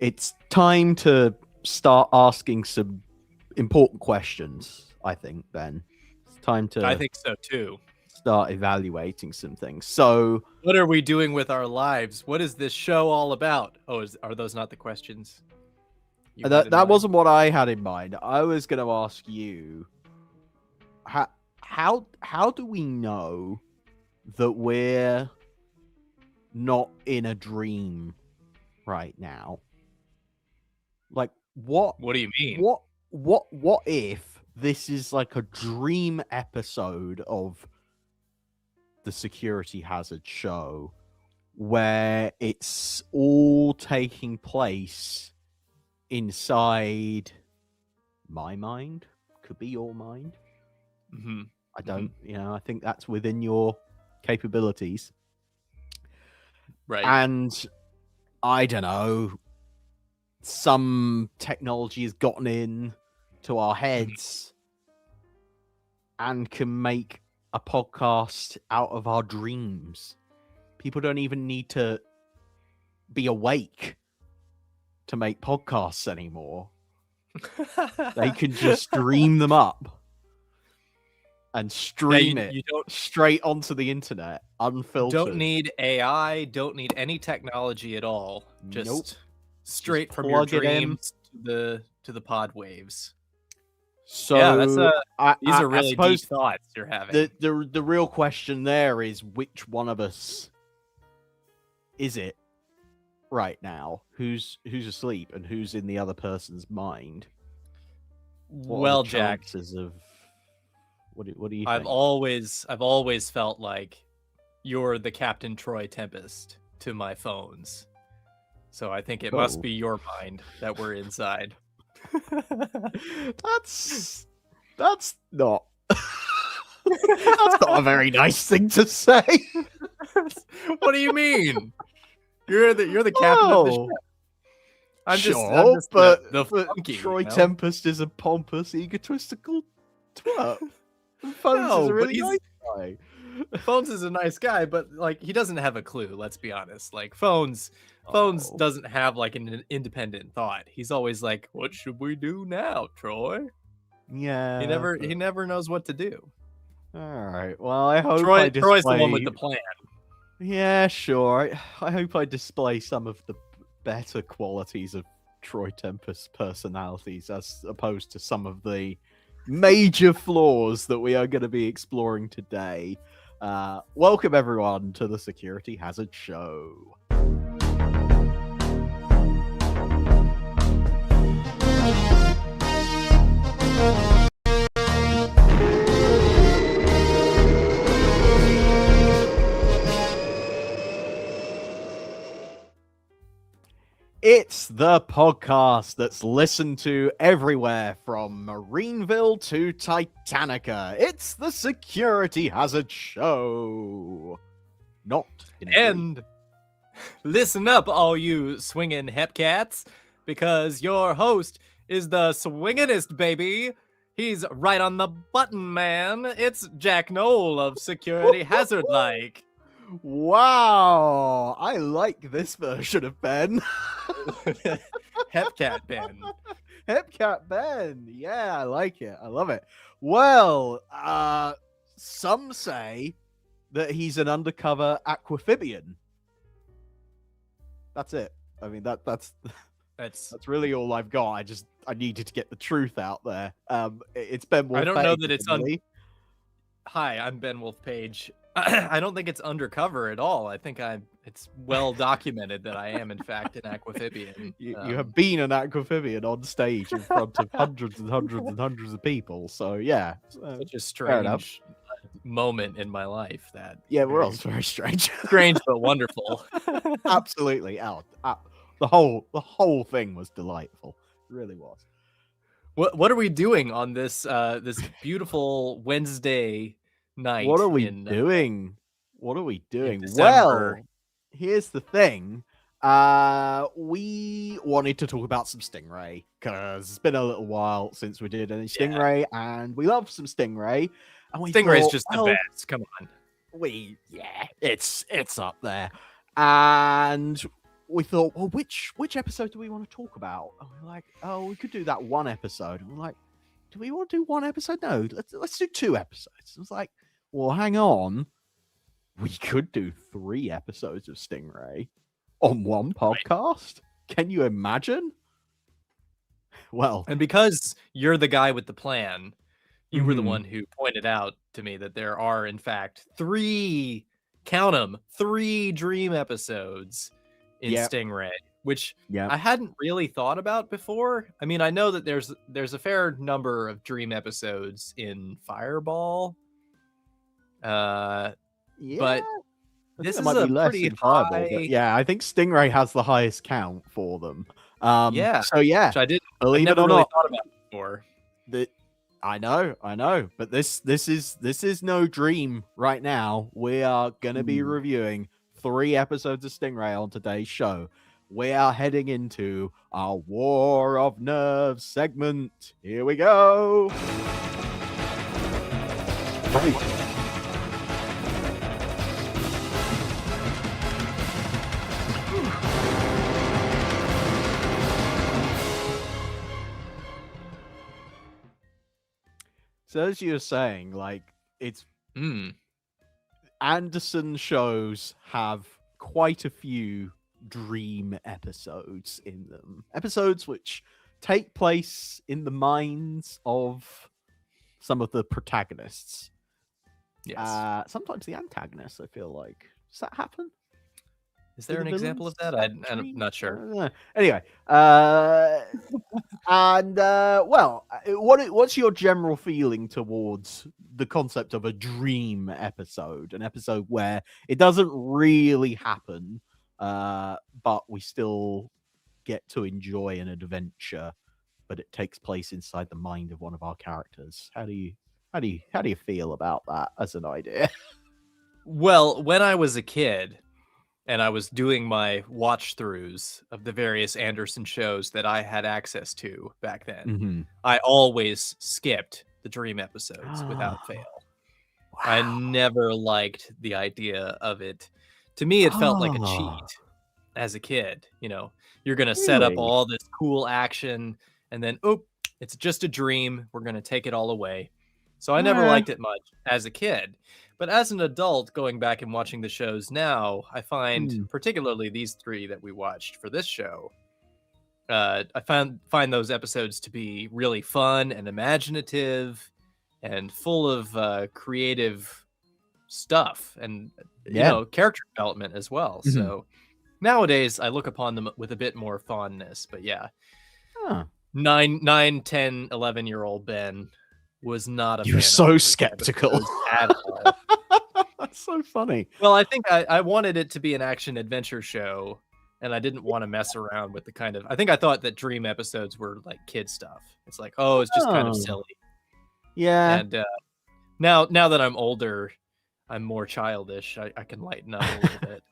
it's time to start asking some important questions, I think, Ben. It's time to I think so too. Start evaluating some things. So what are we doing with our lives? What is this show all about? Oh, are those not the questions? That wasn't what I had in mind. I was going to ask you, how do we know that we're not in a dream right now? Like, what do you mean? What if this is like a dream episode of the Security Hazard show where it's all taking place inside my mind? Could be your mind. Mm-hmm. I don't, I think that's within your capabilities. Right. And I don't know, some technology has gotten in to our heads and can make a podcast out of our dreams. People don't even need to be awake to make podcasts anymore. They can just dream them up and stream it straight onto the internet, unfiltered. Don't need AI, don't need any technology at all. Just straight just from your dreams to the pod waves. So yeah, these are really deep thoughts you're having. The real question there is, which one of us is it right now? Who's asleep and who's in the other person's mind? Well, Jack, what do you think? I've always felt like you're the Captain Troy Tempest to my phones. So I think it must be your mind that we're inside. That's not that's not a very nice thing to say. What do you mean? You're the captain of the ship. I'm just the funky, Troy Tempest is a pompous, egotistical twat. Phones is a really nice guy. Phones is a nice guy, but like he doesn't have a clue. Let's be honest. Like Phones doesn't have like an independent thought. He's always like, "What should we do now, Troy?" Yeah, he never knows what to do. All right. Well, I hope Troy's the one with the plan. Yeah, sure. I hope I display some of the better qualities of Troy Tempest's personalities as opposed to some of the major flaws that we are going to be exploring today. Welcome everyone to the Security Hazard Show. It's the podcast that's listened to everywhere from Marineville to Titanica. It's the Security Hazard Show. And listen up, all you swinging hepcats, because your host is the swinginest, baby. He's right on the button, man. It's Jack Knoll of Security Hazard Like. Wow, I like this version of Ben. Hepcat Ben. Hepcat Ben. Yeah, I like it. I love it. Well, some say that he's an undercover aquamphibian. That's it. I mean, that's really all I've got. I needed to get the truth out there. It's Ben Wolf. I don't know that it's Hi, I'm Ben Wolf Page. I don't think it's undercover at all. I think it's well documented that I am, in fact, an aquamphibian. You have been an aquamphibian on stage in front of hundreds and hundreds and hundreds of people. So, yeah. Such a strange moment in my life. We're all very strange. Strange, but wonderful. Absolutely. The whole thing was delightful. It really was. What are we doing on this beautiful Wednesday night? What are we doing? Well, here's the thing. We wanted to talk about some Stingray because it's been a little while since we did any Stingray, and we love some Stingray. And Stingray's just the best. Come on. It's up there. And we thought, well, which episode do we want to talk about? And we're like, oh, we could do that one episode. And we're like, do we want to do one episode? No, let's do 2 episodes. It was like, well, hang on, we could do 3 episodes of Stingray on one podcast. Can you imagine? Well, and because you're the guy with the plan, you were the one who pointed out to me that there are, in fact, 3, count them, 3 dream episodes in Stingray, which I hadn't really thought about before. I mean, I know that there's a fair number of dream episodes in Fireball, but this is a pretty high. Yeah, I think Stingray has the highest count for them. So which I didn't believe never it or really not, thought about it before. I know, but this is no dream right now. We are gonna be reviewing 3 episodes of Stingray on today's show. We are heading into our War of Nerves segment. Here we go. So as you were saying, like, it's Anderson shows have quite a few dream episodes in them. Episodes which take place in the minds of some of the protagonists. Yes. Sometimes the antagonists, I feel like. Does that happen? Is there an example of that? I'm not sure. Anyway, what's your general feeling towards the concept of a dream episode? An episode where it doesn't really happen, but we still get to enjoy an adventure, but it takes place inside the mind of one of our characters. How do you feel about that as an idea? Well, when I was a kid, and I was doing my watch throughs of the various Anderson shows that I had access to back then, I always skipped the dream episodes without fail. Wow. I never liked the idea of it. To me, it felt like a cheat as a kid. You know, you're going to set up all this cool action, and then, it's just a dream. We're going to take it all away. So I never liked it much as a kid. But as an adult, going back and watching the shows now, I find particularly these 3 that we watched for this show, I find those episodes to be really fun and imaginative and full of creative stuff and you know, character development as well. So nowadays, I look upon them with a bit more fondness. But yeah, 9, 10, 11-year-old Ben was not a fan. You're so skeptical at all. That's so funny. Well, I think I wanted it to be an action adventure show, and I didn't want to mess around with the kind of. I thought that dream episodes were like kid stuff. It's like, it's just kind of silly. Yeah. And now that I'm older, I'm more childish. I can lighten up a little bit.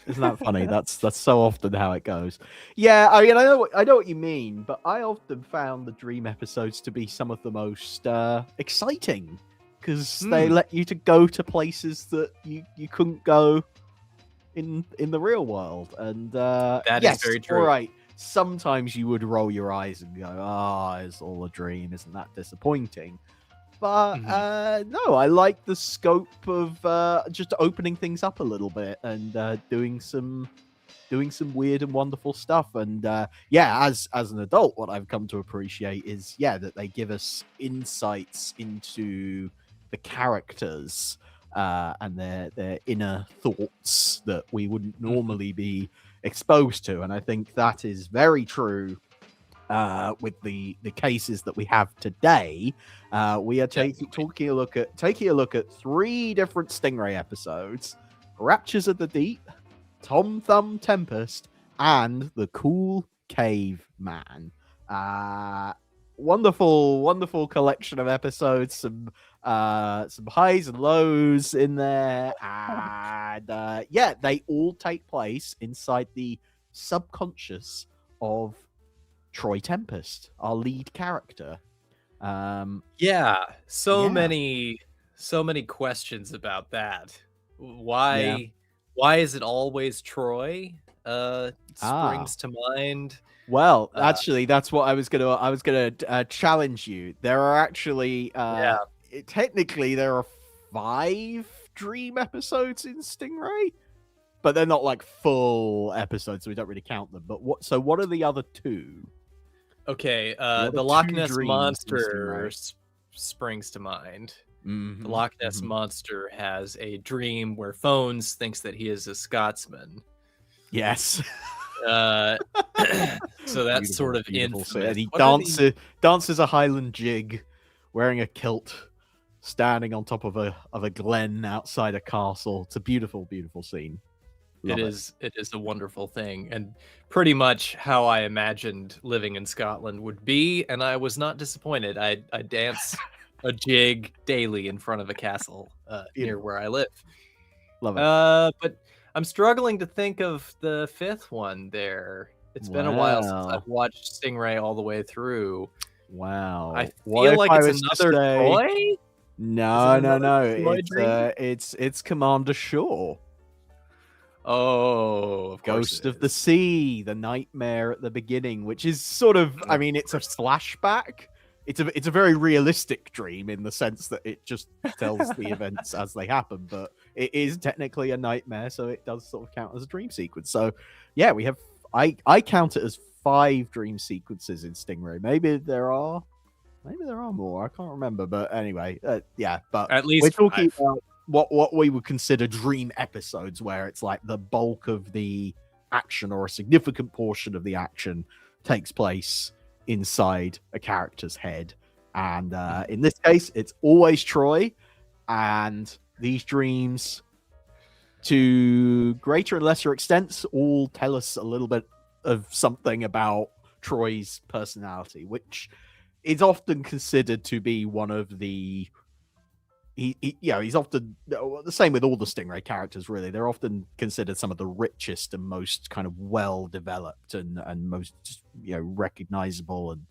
Isn't that funny? That's so often how it goes. Yeah, I mean, I know what you mean, but I often found the dream episodes to be some of the most exciting because they let you to go to places that you couldn't go in the real world. And that is very true. All right, sometimes you would roll your eyes and go, it's all a dream. Isn't that disappointing? But no, I like the scope of just opening things up a little bit and doing some weird and wonderful stuff. And as an adult, what I've come to appreciate is that they give us insights into the characters and their inner thoughts that we wouldn't normally be exposed to. And I think that is very true with the cases that we have today. We are taking a look at 3 different Stingray episodes: Raptures of the Deep, THUMB TEMPEST, and The Cool Caveman. Wonderful collection of episodes. Some highs and lows in there, and they all take place inside the subconscious of Troy Tempest, our lead character. So many questions about that. Why is it always Troy? springs to mind. Well, actually, that's what I was gonna challenge you. There are actually technically there are 5 dream episodes in Stingray, but they're not like full episodes, so we don't really count them. But what are the other 2? Okay, are the the Loch 2 Ness dreams in Monster Stingray? springs to mind. Mhm, The Loch Ness mhm. Monster has a dream where Phones thinks that he is a Scotsman. Yes. So that's sort of beautiful. So, infamous. and he What are the- dances a Highland jig, wearing a kilt, standing on top of a glen outside a castle. It's a beautiful, beautiful scene. Love it. It is a wonderful thing, and pretty much how I imagined living in Scotland would be, and I was not disappointed. I dance a jig daily in front of a castle near where I live. Love it. But I'm struggling to think of the 5th one there. It's been a while since Wow. I've watched Stingray all the way through. Wow. I What feel if like I it's was to another say Troy? no, no, another no. Troy dream? It's Commander Shaw. Oh, of course Ghost it of the is. Sea, the nightmare at the beginning, which is sort of, I mean, it's a flashback. It's a very realistic dream in the sense that it just tells the events as they happen, but it is technically a nightmare, so it does sort of count as a dream sequence. So, yeah, we have I count it as 5 dream sequences in Stingray. Maybe there are more. I can't remember, but anyway, yeah. But At we're least talking 5. about what we would consider dream episodes, where it's like the bulk of the action or a significant portion of the action takes place inside a character's head. And in this case, it's always Troy, and these dreams, to greater and lesser extents, all tell us a little bit of something about Troy's personality, which is often considered to be one of the he's often the same with all the Stingray characters, really. They're often considered some of the richest and most kind of well developed and most recognizable and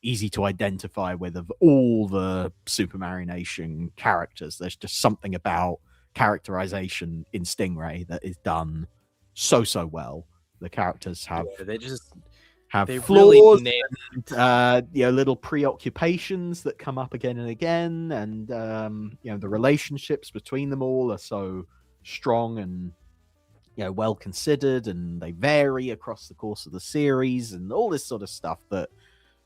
easy to identify with of all the Super Mario Nation characters. There's just something about characterization in Stingray that is done so well. The characters have they flaws, really and little preoccupations that come up again and again, and the relationships between them all are so strong and well considered, and they vary across the course of the series, and all this sort of stuff that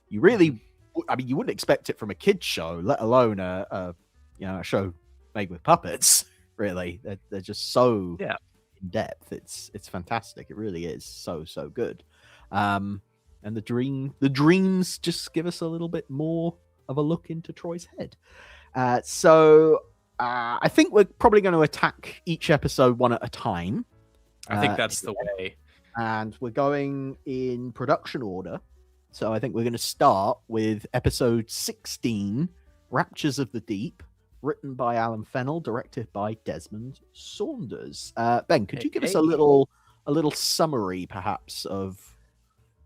you really, I mean, you wouldn't expect it from a kids show, let alone a show made with puppets. Really, they're just so in depth. It's fantastic. It really is so good. And the dreams just give us a little bit more of a look into Troy's head. So I think we're probably going to attack each episode one at a time. I think that's the way. And we're going in production order. So I think we're going to start with episode 16, Raptures of the Deep, written by Alan Fennell, directed by Desmond Saunders. Ben, could you give us a little summary, perhaps, of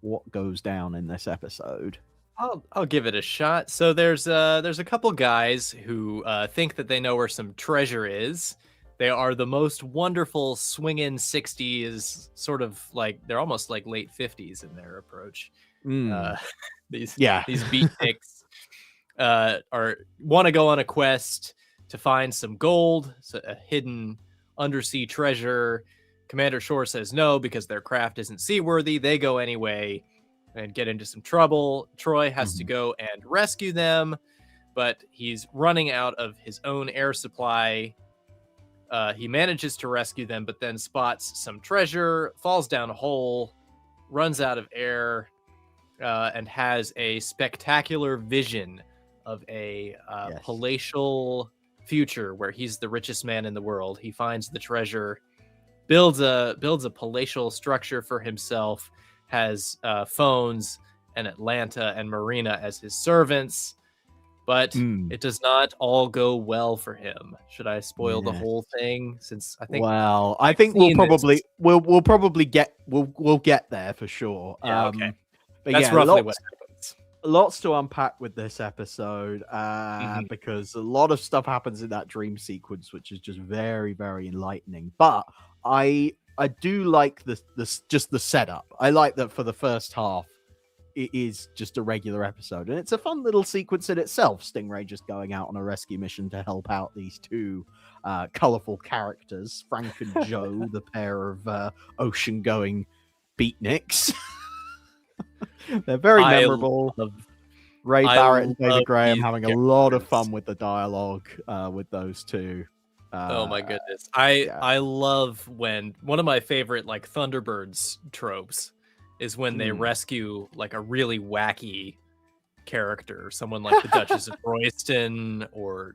what goes down in this episode? I'll give it a shot. So there's a couple guys who think that they know where some treasure is. They are the most wonderful swingin' 60s, sort of like they're almost like late 50s in their approach. These beatniks want to go on a quest to find some gold, a hidden undersea treasure. Commander Shore says no because their craft isn't seaworthy. They go anyway and get into some trouble. Troy has to go and rescue them, but he's running out of his own air supply. He manages to rescue them, but then spots some treasure, falls down a hole, runs out of air, and has a spectacular vision of a palatial future where he's the richest man in the world. He finds the treasure, builds a palatial structure for himself, has Phones and Atlanta and Marina as his servants, but it does not all go well for him. Should I spoil the whole thing? Since I think I think we'll probably get there for sure. Yeah, okay. But that's roughly what happens. Lots to unpack with this episode because a lot of stuff happens in that dream sequence, which is just very, very enlightening. But I I do like just the setup. I like that for the first half, it is just a regular episode, and it's a fun little sequence in itself. Stingray just going out on a rescue mission to help out these two colorful characters, Frank and Joe, the pair of ocean-going beatniks. They're very memorable. Ray Barrett and David Graham having a lot of fun with the dialogue with those two. Oh my goodness. I love when one of my favorite like Thunderbirds tropes is when they rescue like a really wacky character, someone like the Duchess of Royston, or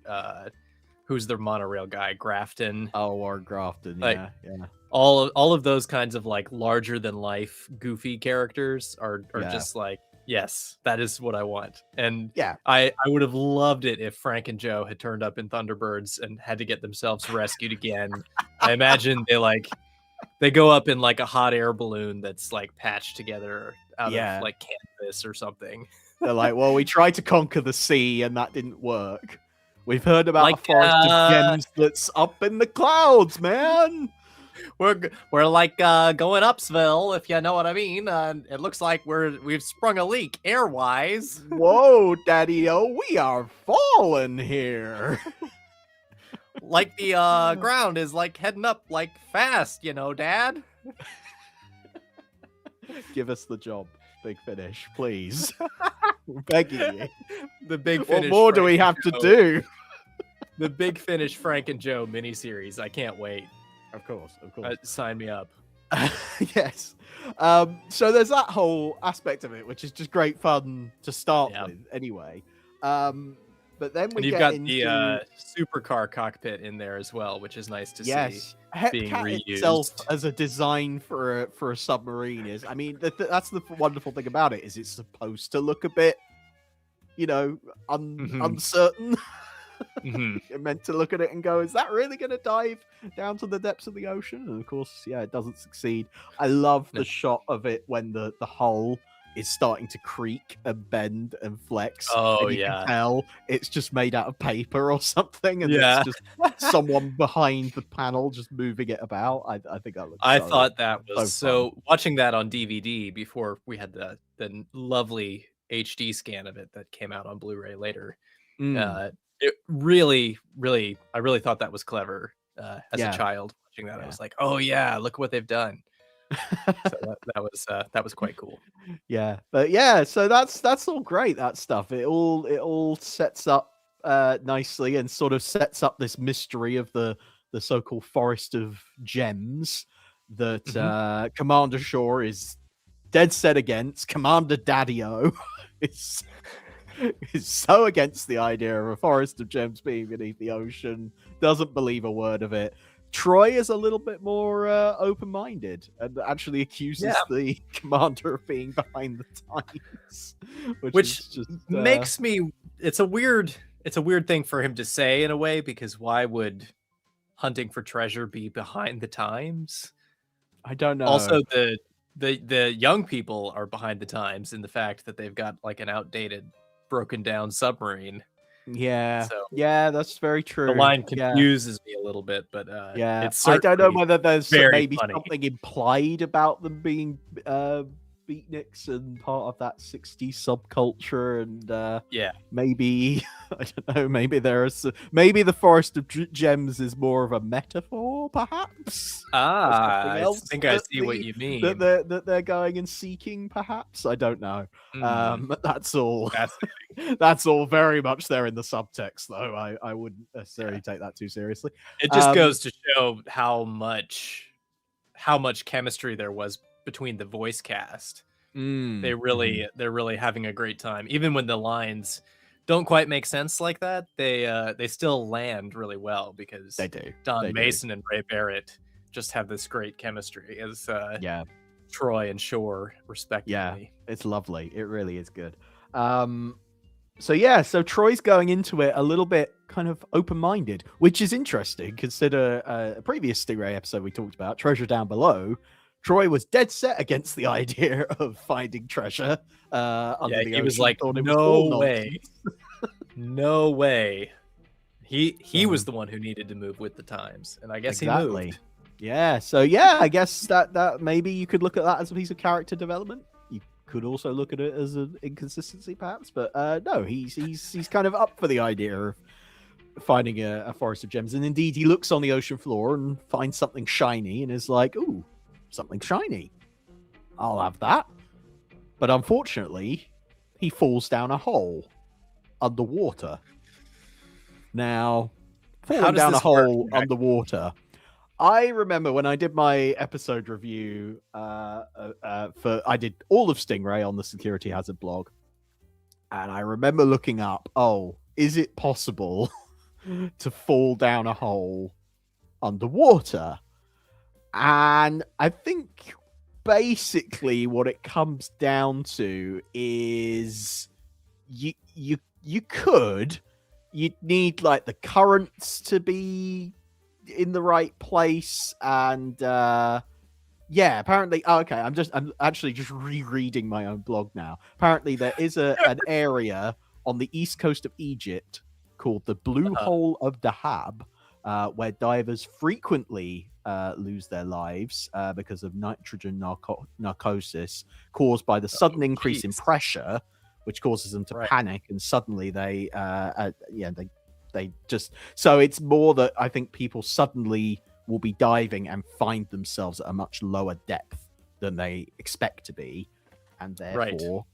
who's the monorail guy, Grafton. Oh, or Grafton, like, yeah. All of those kinds of like larger than life goofy characters are just like, yes, that is what I want. And yeah, I would have loved it if Frank and Joe had turned up in Thunderbirds and had to get themselves rescued again. I imagine they go up in like a hot air balloon that's like patched together out of like canvas or something. They're like, well, we tried to conquer the sea and that didn't work. We've heard about like, a forest of gems that's up in the clouds, man. We're like going upsville, if you know what I mean. It looks like we've sprung a leak air-wise. Whoa, Daddy-o, we are falling here. Like the ground is like heading up like fast, you know, Dad. Give us the job, Big Finish, please. We're begging you. The Big Finish. What more do we have to do? The Big Finish Frank and Joe miniseries. I can't wait. Of course. Sign me up. Yes. So there's that whole aspect of it, which is just great fun to start with anyway. But then you've got the supercar cockpit in there as well, which is nice to see being reused. Itself as a design for a submarine is, I mean, that's the wonderful thing about it, is it's supposed to look a bit, you know, uncertain. You're meant to look at it and go, is that really going to dive down to the depths of the ocean? And of course, it doesn't succeed. I love the shot of it when the hull is starting to creak and bend and flex. Oh, and you can tell it's just made out of paper or something, and it's just someone behind the panel just moving it about. I think that looks I thought that was so watching that on DVD before we had the lovely HD scan of it that came out on Blu-ray later. It really, I really thought that was clever. As a child watching that, I was like, oh yeah, look what they've done. So that was quite cool. So that's all great, that stuff. It all sets up nicely and sort of sets up this mystery of the so-called forest of gems that Commander Shaw is dead set against. Commander Daddy-o is so against the idea of a forest of gems being beneath the ocean, doesn't believe a word of it. Troy is a little bit more open-minded and actually accuses the commander of being behind the times, which is just, makes me. It's a weird thing for him to say in a way, because why would hunting for treasure be behind the times? I don't know. Also, the young people are behind the times in the fact that they've got like an outdated, broken down submarine. That's very true. The line confuses me a little bit, but it's I don't know whether there's maybe funny. something implied about them being beatniks and part of that 60s subculture, and maybe I don't know, maybe maybe the forest of gems is more of a metaphor, perhaps. I think I see what you mean. That they're going and seeking, perhaps. I don't know. That's all. That's all very much there in the subtext, though. I wouldn't necessarily take that too seriously. It just goes to show how much chemistry there was between the voice cast. They're really having a great time, even when the lines don't quite make sense like that. They still land really well, because they do. Don Mason and Ray Barrett just have this great chemistry as Troy and Shore, respectively. Yeah, it's lovely. It really is good. So Troy's going into it a little bit kind of open-minded, which is interesting. Consider a previous Stingray episode we talked about, Treasure Down Below. Troy was dead set against the idea of finding treasure under the ocean. He was like, no way. No way. He was the one who needed to move with the times, and I guess he moved. Yeah, so yeah, I guess that maybe you could look at that as a piece of character development. You could also look at it as an inconsistency, perhaps. But no, he's kind of up for the idea of finding a forest of gems, and indeed, he looks on the ocean floor and finds something shiny, and is like, "Ooh, something shiny! I'll have that." But unfortunately, he falls down a hole underwater. Now, falling down a hole underwater. I remember when I did my episode review I did all of Stingray on the Security Hazard blog, and I remember looking up, is it possible to fall down a hole underwater? And I think basically what it comes down to is you could. You'd need like the currents to be in the right place, and apparently I'm actually just rereading my own blog now. Apparently there is an area on the east coast of Egypt called the Blue Hole of Dahab, where divers frequently lose their lives because of nitrogen narcosis caused by the sudden increase in pressure, which causes them to panic, and suddenly they just, so it's more that I think people suddenly will be diving and find themselves at a much lower depth than they expect to be, and therefore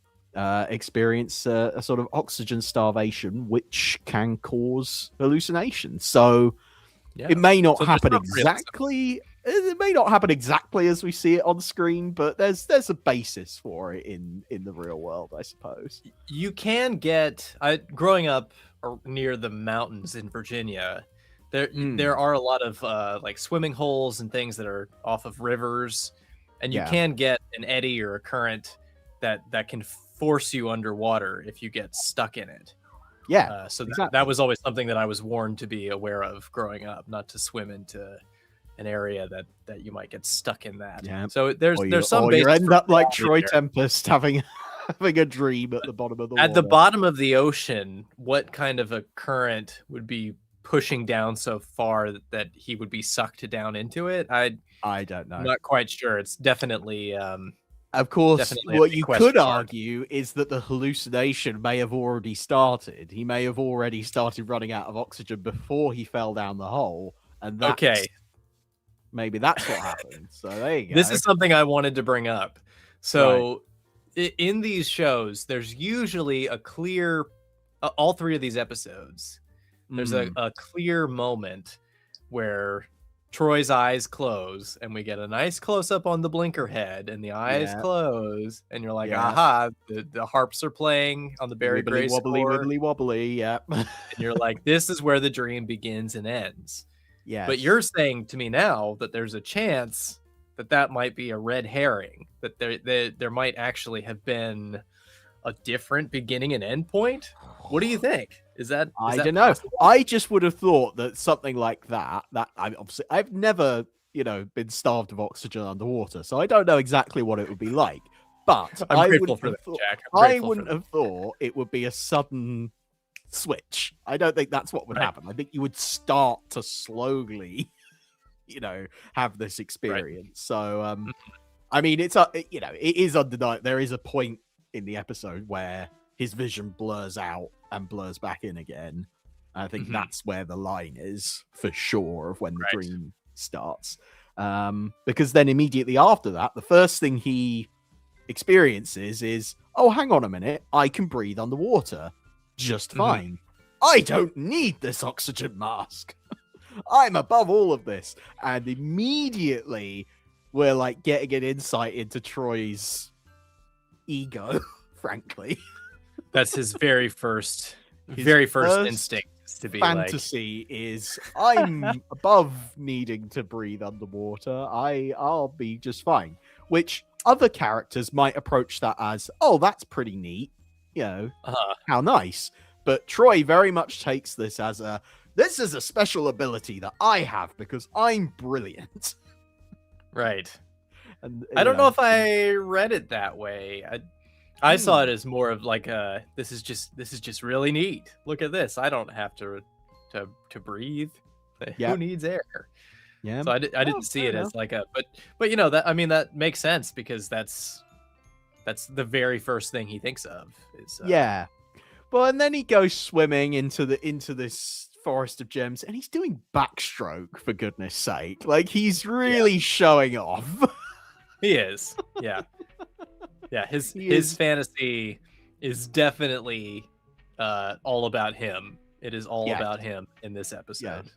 experience a sort of oxygen starvation, which can cause hallucinations. So it may not happen exactly. It may not happen exactly as we see it on screen, but there's a basis for it in the real world, I suppose. You can get growing up near the mountains in Virginia. There are a lot of like swimming holes and things that are off of rivers, and you can get an eddy or a current that can force you underwater if you get stuck in it. Yeah. So that was always something that I was warned to be aware of growing up, not to swim into an area that you might get stuck in that. Yeah. So there's some you end up like Troy Tempest having a dream at the bottom of the water. At the bottom of the ocean, what kind of a current would be pushing down so far that he would be sucked down into it? I don't know. I'm not quite sure. It's definitely of course, what you could argue is that the hallucination may have already started. He may have already started running out of oxygen before he fell down the hole, and that's, maybe that's what happened. So there you go. This is something I wanted to bring up. So in these shows, there's usually a clear, all three of these episodes, there's a clear moment where Troy's eyes close and we get a nice close up on the blinker head, and the eyes close, and you're like, aha, the harps are playing on the Barry Gray score. Wobbly, yeah. And you're like, this is where the dream begins and ends. Yeah. But you're saying to me now that there's a chance that might be a red herring, that there might actually have been a different beginning and end point. What do you think? I don't know. I just would have thought that something like that I've never, been starved of oxygen underwater, so I don't know exactly what it would be like. But I wouldn't have thought it would be a sudden switch. I don't think that's what would happen. I think you would start to slowly, have this experience. So, I mean, it is undeniable. There is a point in the episode where his vision blurs out and blurs back in again. I think that's where the line is for sure of when the dream starts. Because then immediately after that, the first thing he experiences is, oh, hang on a minute, I can breathe underwater just fine. I don't need this oxygen mask. I'm above all of this. And immediately we're like getting an insight into Troy's ego, frankly. That's his very first instinct to be fantasy is, I'm above needing to breathe underwater. I'll be just fine. Which other characters might approach that as, oh, that's pretty neat. How nice. But Troy very much takes this as this is a special ability that I have because I'm brilliant. Right. And I don't know if I read it that way. I saw it as more of like this is just really neat. Look at this. I don't have to breathe. Who needs air? Yeah. So I didn't see fair it as enough. like a, but you know, that, I mean, that makes sense because that's the very first thing he thinks of is Yeah. Well, and then he goes swimming into this forest of gems, and he's doing backstroke, for goodness sake. Like, he's really showing off. he is. Yeah. Yeah, his He is. fantasy is definitely all about him. It is all Yes. about him in this episode. Yes.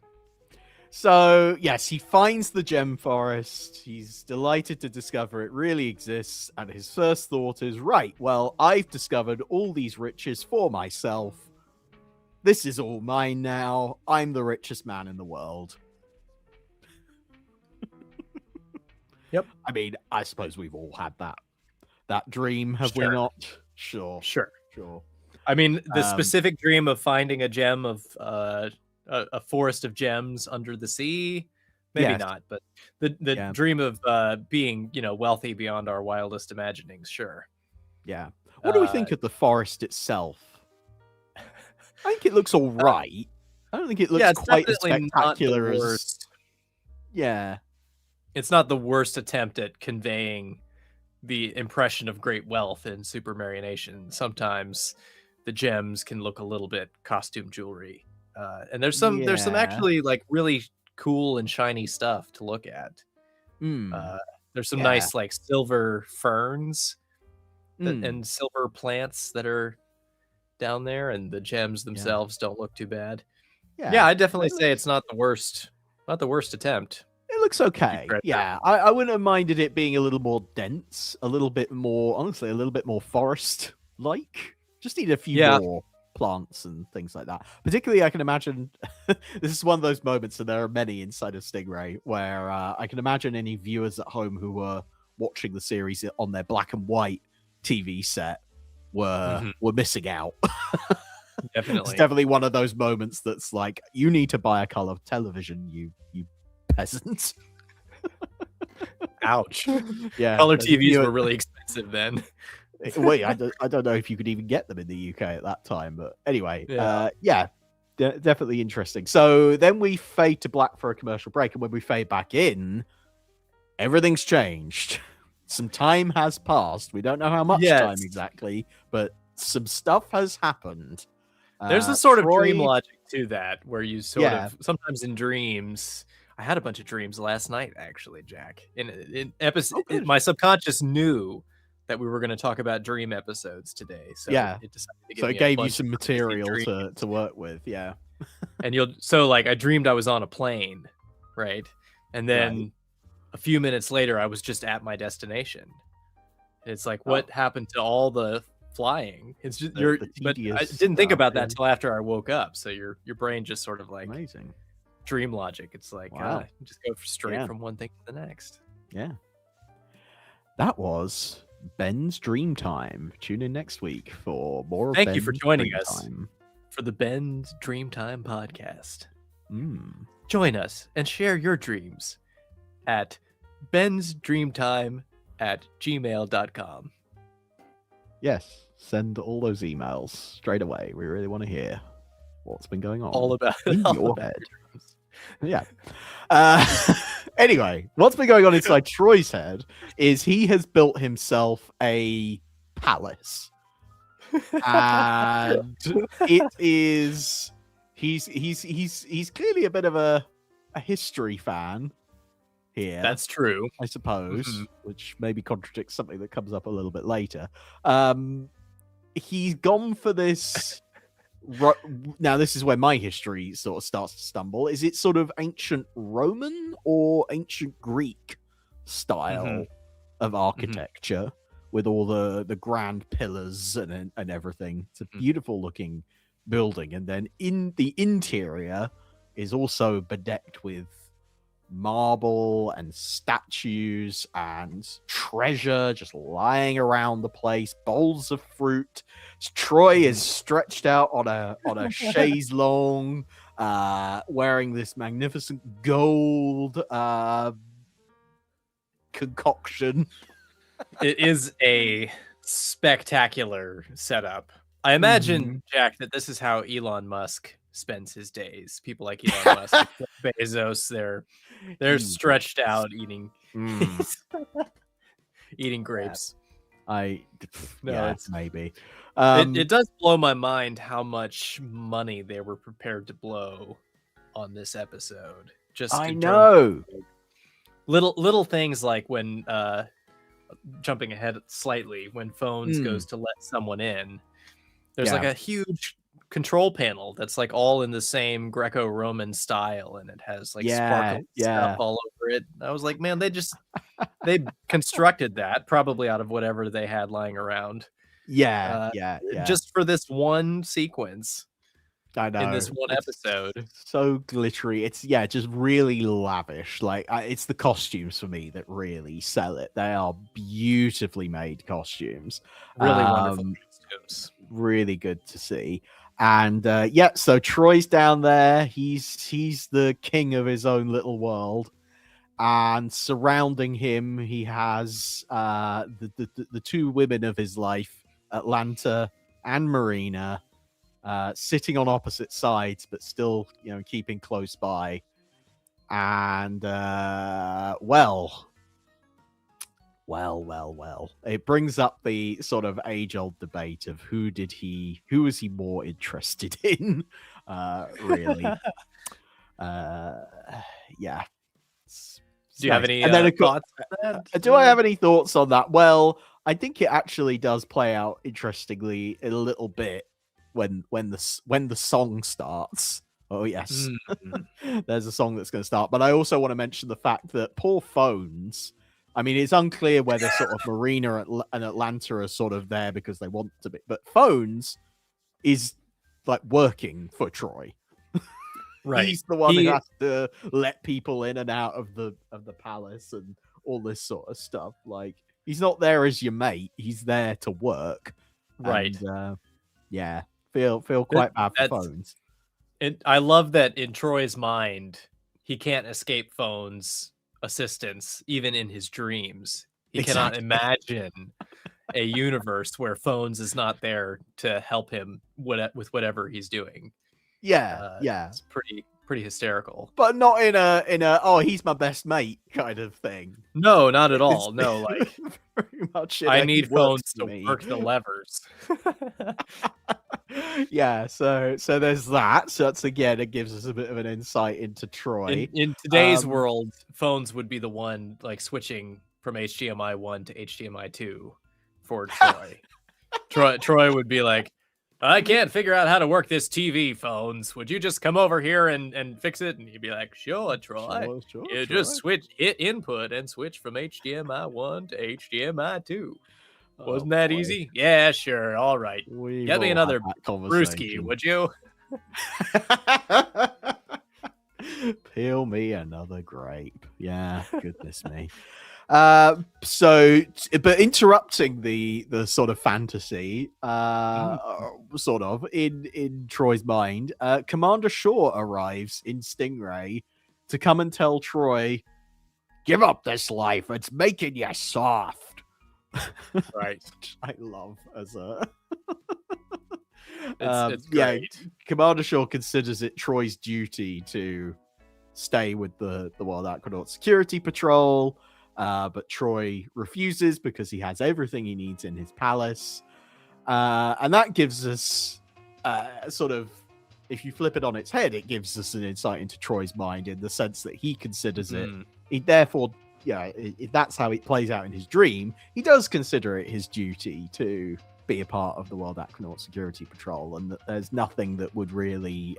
So, yes, he finds the gem forest. He's delighted to discover it really exists. And his first thought is, right, well, I've discovered all these riches for myself. This is all mine now. I'm the richest man in the world. Yep. I mean, I suppose we've all had that dream, have we Sure. not? Sure. I mean, the Um, specific dream of finding a gem of a forest of gems under the sea, maybe Yes. not, but the Yeah. dream of being, you know, wealthy beyond our wildest imaginings, sure. Yeah. What do we think of the forest itself? I think it looks all right. I don't think it looks yeah, it's quite as definitely not the spectacular as. worst. Yeah. It's not the worst attempt at conveying the impression of great wealth in Super Marionation. Sometimes the gems can look a little bit costume jewelry, and there's some actually like really cool and shiny stuff to look at. There's some nice like silver ferns and silver plants that are down there, and the gems themselves don't look too bad. Yeah, I definitely say it's not the worst attempt. It looks okay. Yeah, I wouldn't have minded it being a little more dense, a little bit more, honestly, a little bit more forest-like. Just need a few more plants and things like that. Particularly, I can imagine, this is one of those moments, and there are many inside of Stingray, where I can imagine any viewers at home who were watching the series on their black and white TV set were missing out. Definitely. It's definitely one of those moments that's like, you need to buy a color television, you peasants. Ouch. Yeah, color TVs were really expensive then. Wait, I don't know if you could even get them in the UK at that time, but anyway, definitely interesting. So then we fade to black for a commercial break, and when we fade back in, everything's changed. Some time has passed. We don't know how much time exactly, but some stuff has happened. There's a sort of dream logic to that, where you sort of sometimes in dreams. I had a bunch of dreams last night, actually, Jack. In episode, my subconscious knew that we were going to talk about dream episodes today. So it decided to give me gave you some material to work with. Yeah. And I dreamed I was on a plane, right? And then a few minutes later, I was just at my destination. And it's like, what happened to all the flying? It's just but I didn't think about that till after I woke up. So your brain just sort of like amazing dream logic. It's like just go straight from one thing to the next. Yeah. That was Ben's Dream Time. Tune in next week for more. Thank you for joining us for the Ben's Dream Time podcast. Join us and share your dreams at bensdreamtime@gmail.com. Yes, send all those emails straight away. We really want to hear what's been going on. All about in your head. Yeah. Anyway, what's been going on inside Troy's head is he has built himself a palace. And it is he's clearly a bit of a history fan here. That's true, I suppose, which maybe contradicts something that comes up a little bit later. He's gone for this. Now, this is where my history sort of starts to stumble. Is it sort of ancient Roman or ancient Greek style of architecture with all the grand pillars and everything? It's a beautiful looking building. And then in the interior is also bedecked with marble and statues and treasure just lying around the place, bowls of fruit. Troy is stretched out on a chaise longue, wearing this magnificent gold concoction. It is a spectacular setup. I imagine, Mhm. Jack, that this is how Elon Musk spends his days. People like Elon Musk, Bezos, they're Evil. stretched out eating Mm, eating yeah, grapes. No, yeah, it's maybe. it does blow my mind how much money they were prepared to blow on this episode. Just I in terms know. of little things like when jumping ahead slightly, when phones goes to let someone in, there's like Yeah, a huge control panel that's like all in the same Greco-Roman style, and it has like yeah, sparkly stuff yeah, all over it. I was like, man, they constructed that probably out of whatever they had lying around, yeah, uh, yeah, yeah. just for this one sequence I in know. this one It's episode. so glittery. It's just really lavish. Like it's the costumes for me that really sell it. They are beautifully made costumes. Really wonderful Um, costumes. really good to see. And so Troy's down there. He's the king of his own little world. And surrounding him, he has the two women of his life, Atlanta and Marina, sitting on opposite sides, but still, keeping close by. And well, it brings up the sort of age-old debate of who was he more interested in, really. Yeah. Do you have Nice. any And then of course, thoughts on that? do I have any thoughts on that? Well, I think it actually does play out interestingly a little bit when the song starts. Oh yes, there's a song that's going to start. But I also want to mention the fact that poor Phones. I mean, it's unclear whether sort of Marina and Atlanta are sort of there because they want to be, but Phones is like working for Troy. Right. He's the one who has to let people in and out of the palace and all this sort of stuff. Like, he's not there as your mate. He's there to work. Right. And, feel quite bad for Phones. I love that in Troy's mind, he can't escape Phone's assistance, even in his dreams. He cannot imagine a universe where Phones is not there to help him with whatever he's doing. Yeah. It's pretty hysterical. But not in a oh, he's my best mate kind of thing. No, not at all. No, like very much. I need Phones to work the levers. Yeah, so there's that. So that's again, it gives us a bit of an insight into Troy. In today's world, Phones would be the one like switching from HDMI 1 to HDMI 2 for Troy. Troy would be like, I can't figure out how to work this TV, Phones. Would you just come over here and fix it? And he'd be like, sure, Troy. Sure, you just hit input and switch from HDMI 1 to HDMI 2. Wasn't that easy? Yeah, sure. All right. Get me another brewski, would you? Peel me another grape. Yeah, goodness me. But interrupting the sort of fantasy, sort of in Troy's mind, Commander Shaw arrives in Stingray to come and tell Troy, give up this life. It's making you soft. Right. I love as a it's great. Commander Shaw considers it Troy's duty to stay with the World Aquanaut Security Patrol, but Troy refuses because he has everything he needs in his palace, and that gives us sort of, if you flip it on its head, it gives us an insight into Troy's mind in the sense that he considers it. He therefore, if that's how it plays out in his dream, he does consider it his duty to be a part of the World Aquanaut Security Patrol, and that there's nothing that would really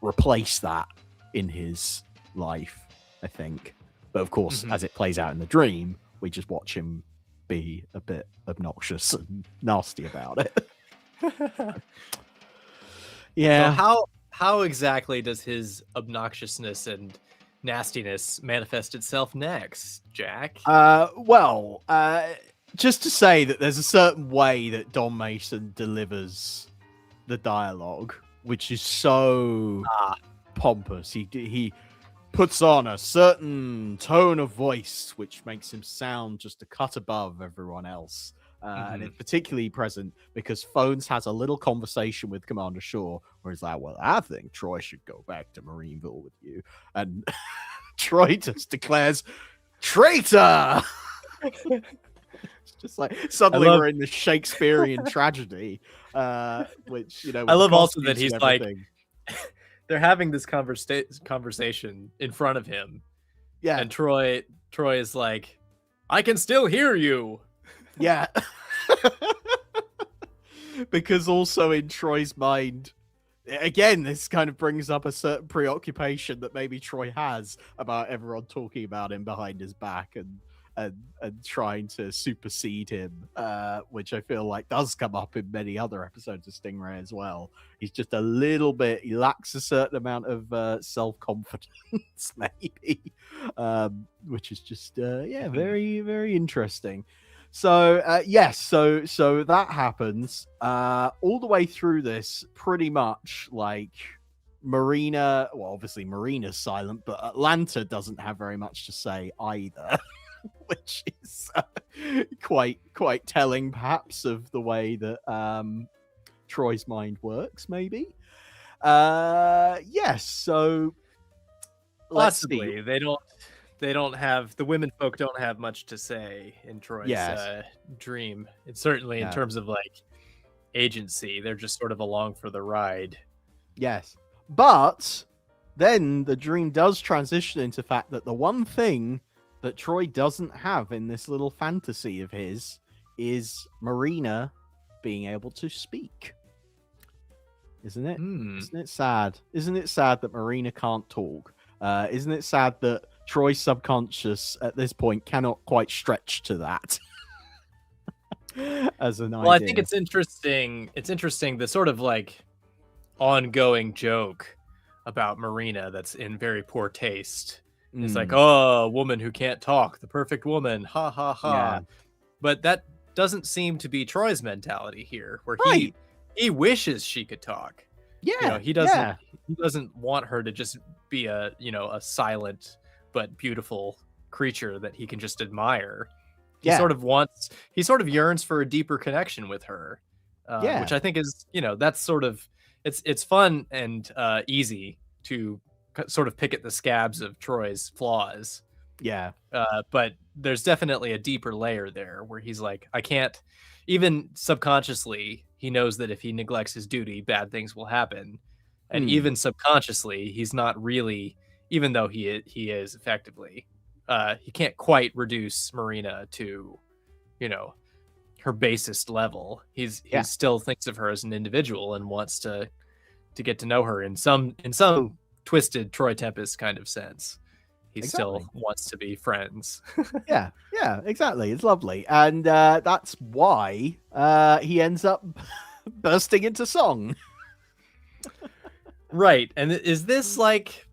replace that in his life, I think. But of course, as it plays out in the dream, we just watch him be a bit obnoxious and nasty about it. Yeah. So how exactly does his obnoxiousness and nastiness manifest itself next, Jack? Just to say that there's a certain way that Don Mason delivers the dialogue, which is so pompous. He puts on a certain tone of voice which makes him sound just a cut above everyone else. And it's particularly present because Phones has a little conversation with Commander Shaw where he's like, well, I think Troy should go back to Marineville with you. And Troy just declares, traitor! It's just like suddenly we're in the Shakespearean tragedy, which, you know, I love also that costumes he's and like, everything. they're having this conversation in front of him. Yeah. And Troy is like, I can still hear you. Yeah. Because also in Troy's mind, again, this kind of brings up a certain preoccupation that maybe Troy has about everyone talking about him behind his back and trying to supersede him, which I feel like does come up in many other episodes of Stingray as well. He's just a little bit, he lacks a certain amount of self-confidence, maybe, which is just, very, very interesting. So, yes, so that happens all the way through this, pretty much like Marina, well, obviously Marina's silent, but Atlanta doesn't have very much to say either. Which is quite telling, perhaps, of the way that Troy's mind works. Maybe, yes. So, possibly they don't have, the women folk don't have much to say in Troy's dream. It's certainly in terms of like agency, they're just sort of along for the ride. Yes, but then the dream does transition into the fact that the one thing that Troy doesn't have in this little fantasy of his is Marina being able to speak. Isn't it? Isn't it sad? Isn't it sad that Marina can't talk? Isn't it sad that Troy's subconscious at this point cannot quite stretch to that? As an idea. Well, I think it's interesting. It's interesting, the sort of like ongoing joke about Marina that's in very poor taste. It's like, oh, a woman who can't talk, the perfect woman, ha ha ha. Yeah. But that doesn't seem to be Troy's mentality here, where he wishes she could talk. Yeah, you know, he doesn't want her to just be a silent but beautiful creature that he can just admire. He sort of yearns for a deeper connection with her, which I think is, that's sort of, it's fun and easy to sort of pick at the scabs of Troy's flaws. Yeah. But there's definitely a deeper layer there where he's like, I can't, even subconsciously, he knows that if he neglects his duty, bad things will happen. And even subconsciously, he's not really, even though he is effectively, he can't quite reduce Marina to, her basest level. He still thinks of her as an individual and wants to get to know her in some twisted Troy Tempest kind of sense. He still wants to be friends. yeah, exactly. It's lovely. And that's why he ends up bursting into song. Right. And is this like,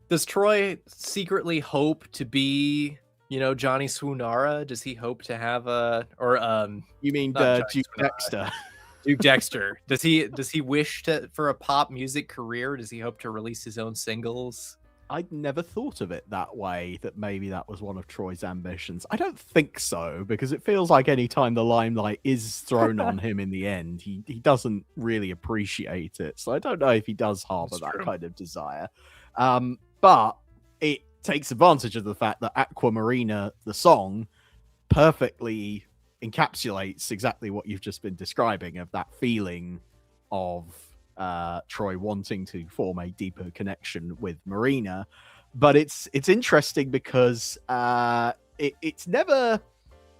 does Troy secretly hope to be, Johnny Swoonara? Does he hope to have you mean Duke Dexter? Duke Dexter. Does he wish for a pop music career? Does he hope to release his own singles? I'd never thought of it that way, that maybe that was one of Troy's ambitions. I don't think so, because it feels like any time the limelight is thrown on him in the end, he doesn't really appreciate it. So I don't know if he does harbor that kind of desire. But it takes advantage of the fact that Aquamarina, the song, perfectly encapsulates exactly what you've just been describing, of that feeling of Troy wanting to form a deeper connection with Marina. But it's interesting because it's never,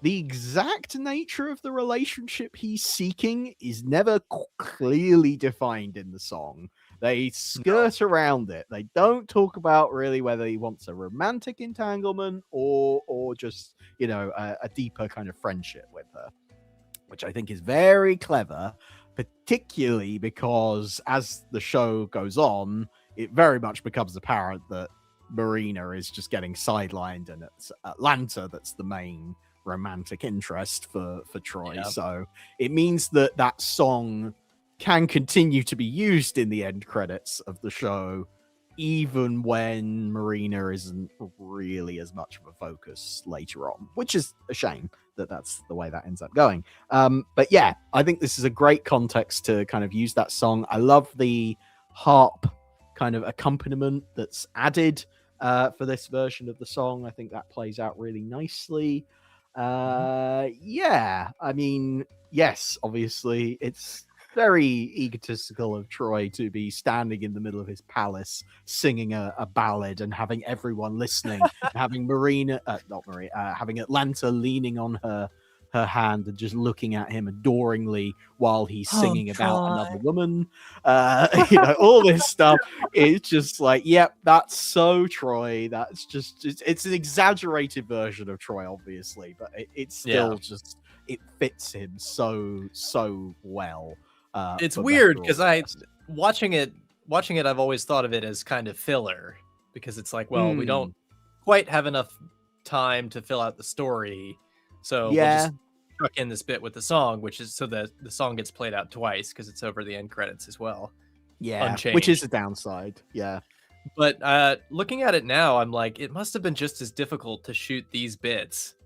the exact nature of the relationship he's seeking is never clearly defined in the song. They skirt around it. They don't talk about really whether he wants a romantic entanglement or just, a deeper kind of friendship with her, which I think is very clever, particularly because as the show goes on, it very much becomes apparent that Marina is just getting sidelined and it's Atlanta that's the main romantic interest for Troy. Yeah. So it means that song can continue to be used in the end credits of the show, even when Marina isn't really as much of a focus later on, which is a shame. that's the way that ends up going. But yeah, I think this is a great context to kind of use that song. I love the harp kind of accompaniment that's added for this version of the song. I think that plays out really nicely. Yeah, I mean, yes, obviously it's very egotistical of Troy to be standing in the middle of his palace singing a ballad and having everyone listening, having having Atlanta leaning on her hand and just looking at him adoringly while he's singing about another woman. All this stuff is just like, yep, that's so Troy. That's just it's an exaggerated version of Troy, obviously, but it's still just it fits him so well. It's weird because watching it, I've always thought of it as kind of filler because it's like, well, we don't quite have enough time to fill out the story, so we'll just chuck in this bit with the song, which is so that the song gets played out twice because it's over the end credits as well. Yeah, unchanged. Which is a downside. Yeah, but looking at it now, I'm like, it must have been just as difficult to shoot these bits.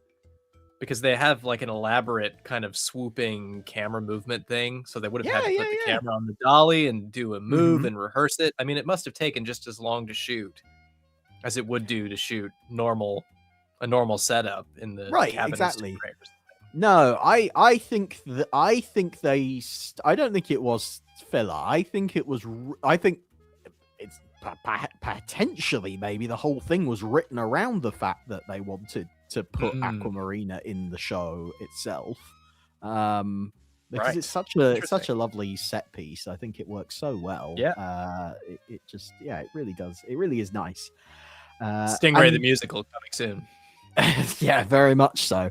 Because they have like an elaborate kind of swooping camera movement thing. So they would have had to put the camera on the dolly and do a move and rehearse it. I mean, it must have taken just as long to shoot as it would do to shoot a normal setup in the cabin. Exactly. No, I don't think it was filler. I think it's potentially maybe the whole thing was written around the fact that they wanted to put Aquamarina in the show itself, because it's such a lovely set piece. I think it works so well. It really does. It really is nice. Stingray the musical coming soon. Yeah, very much so.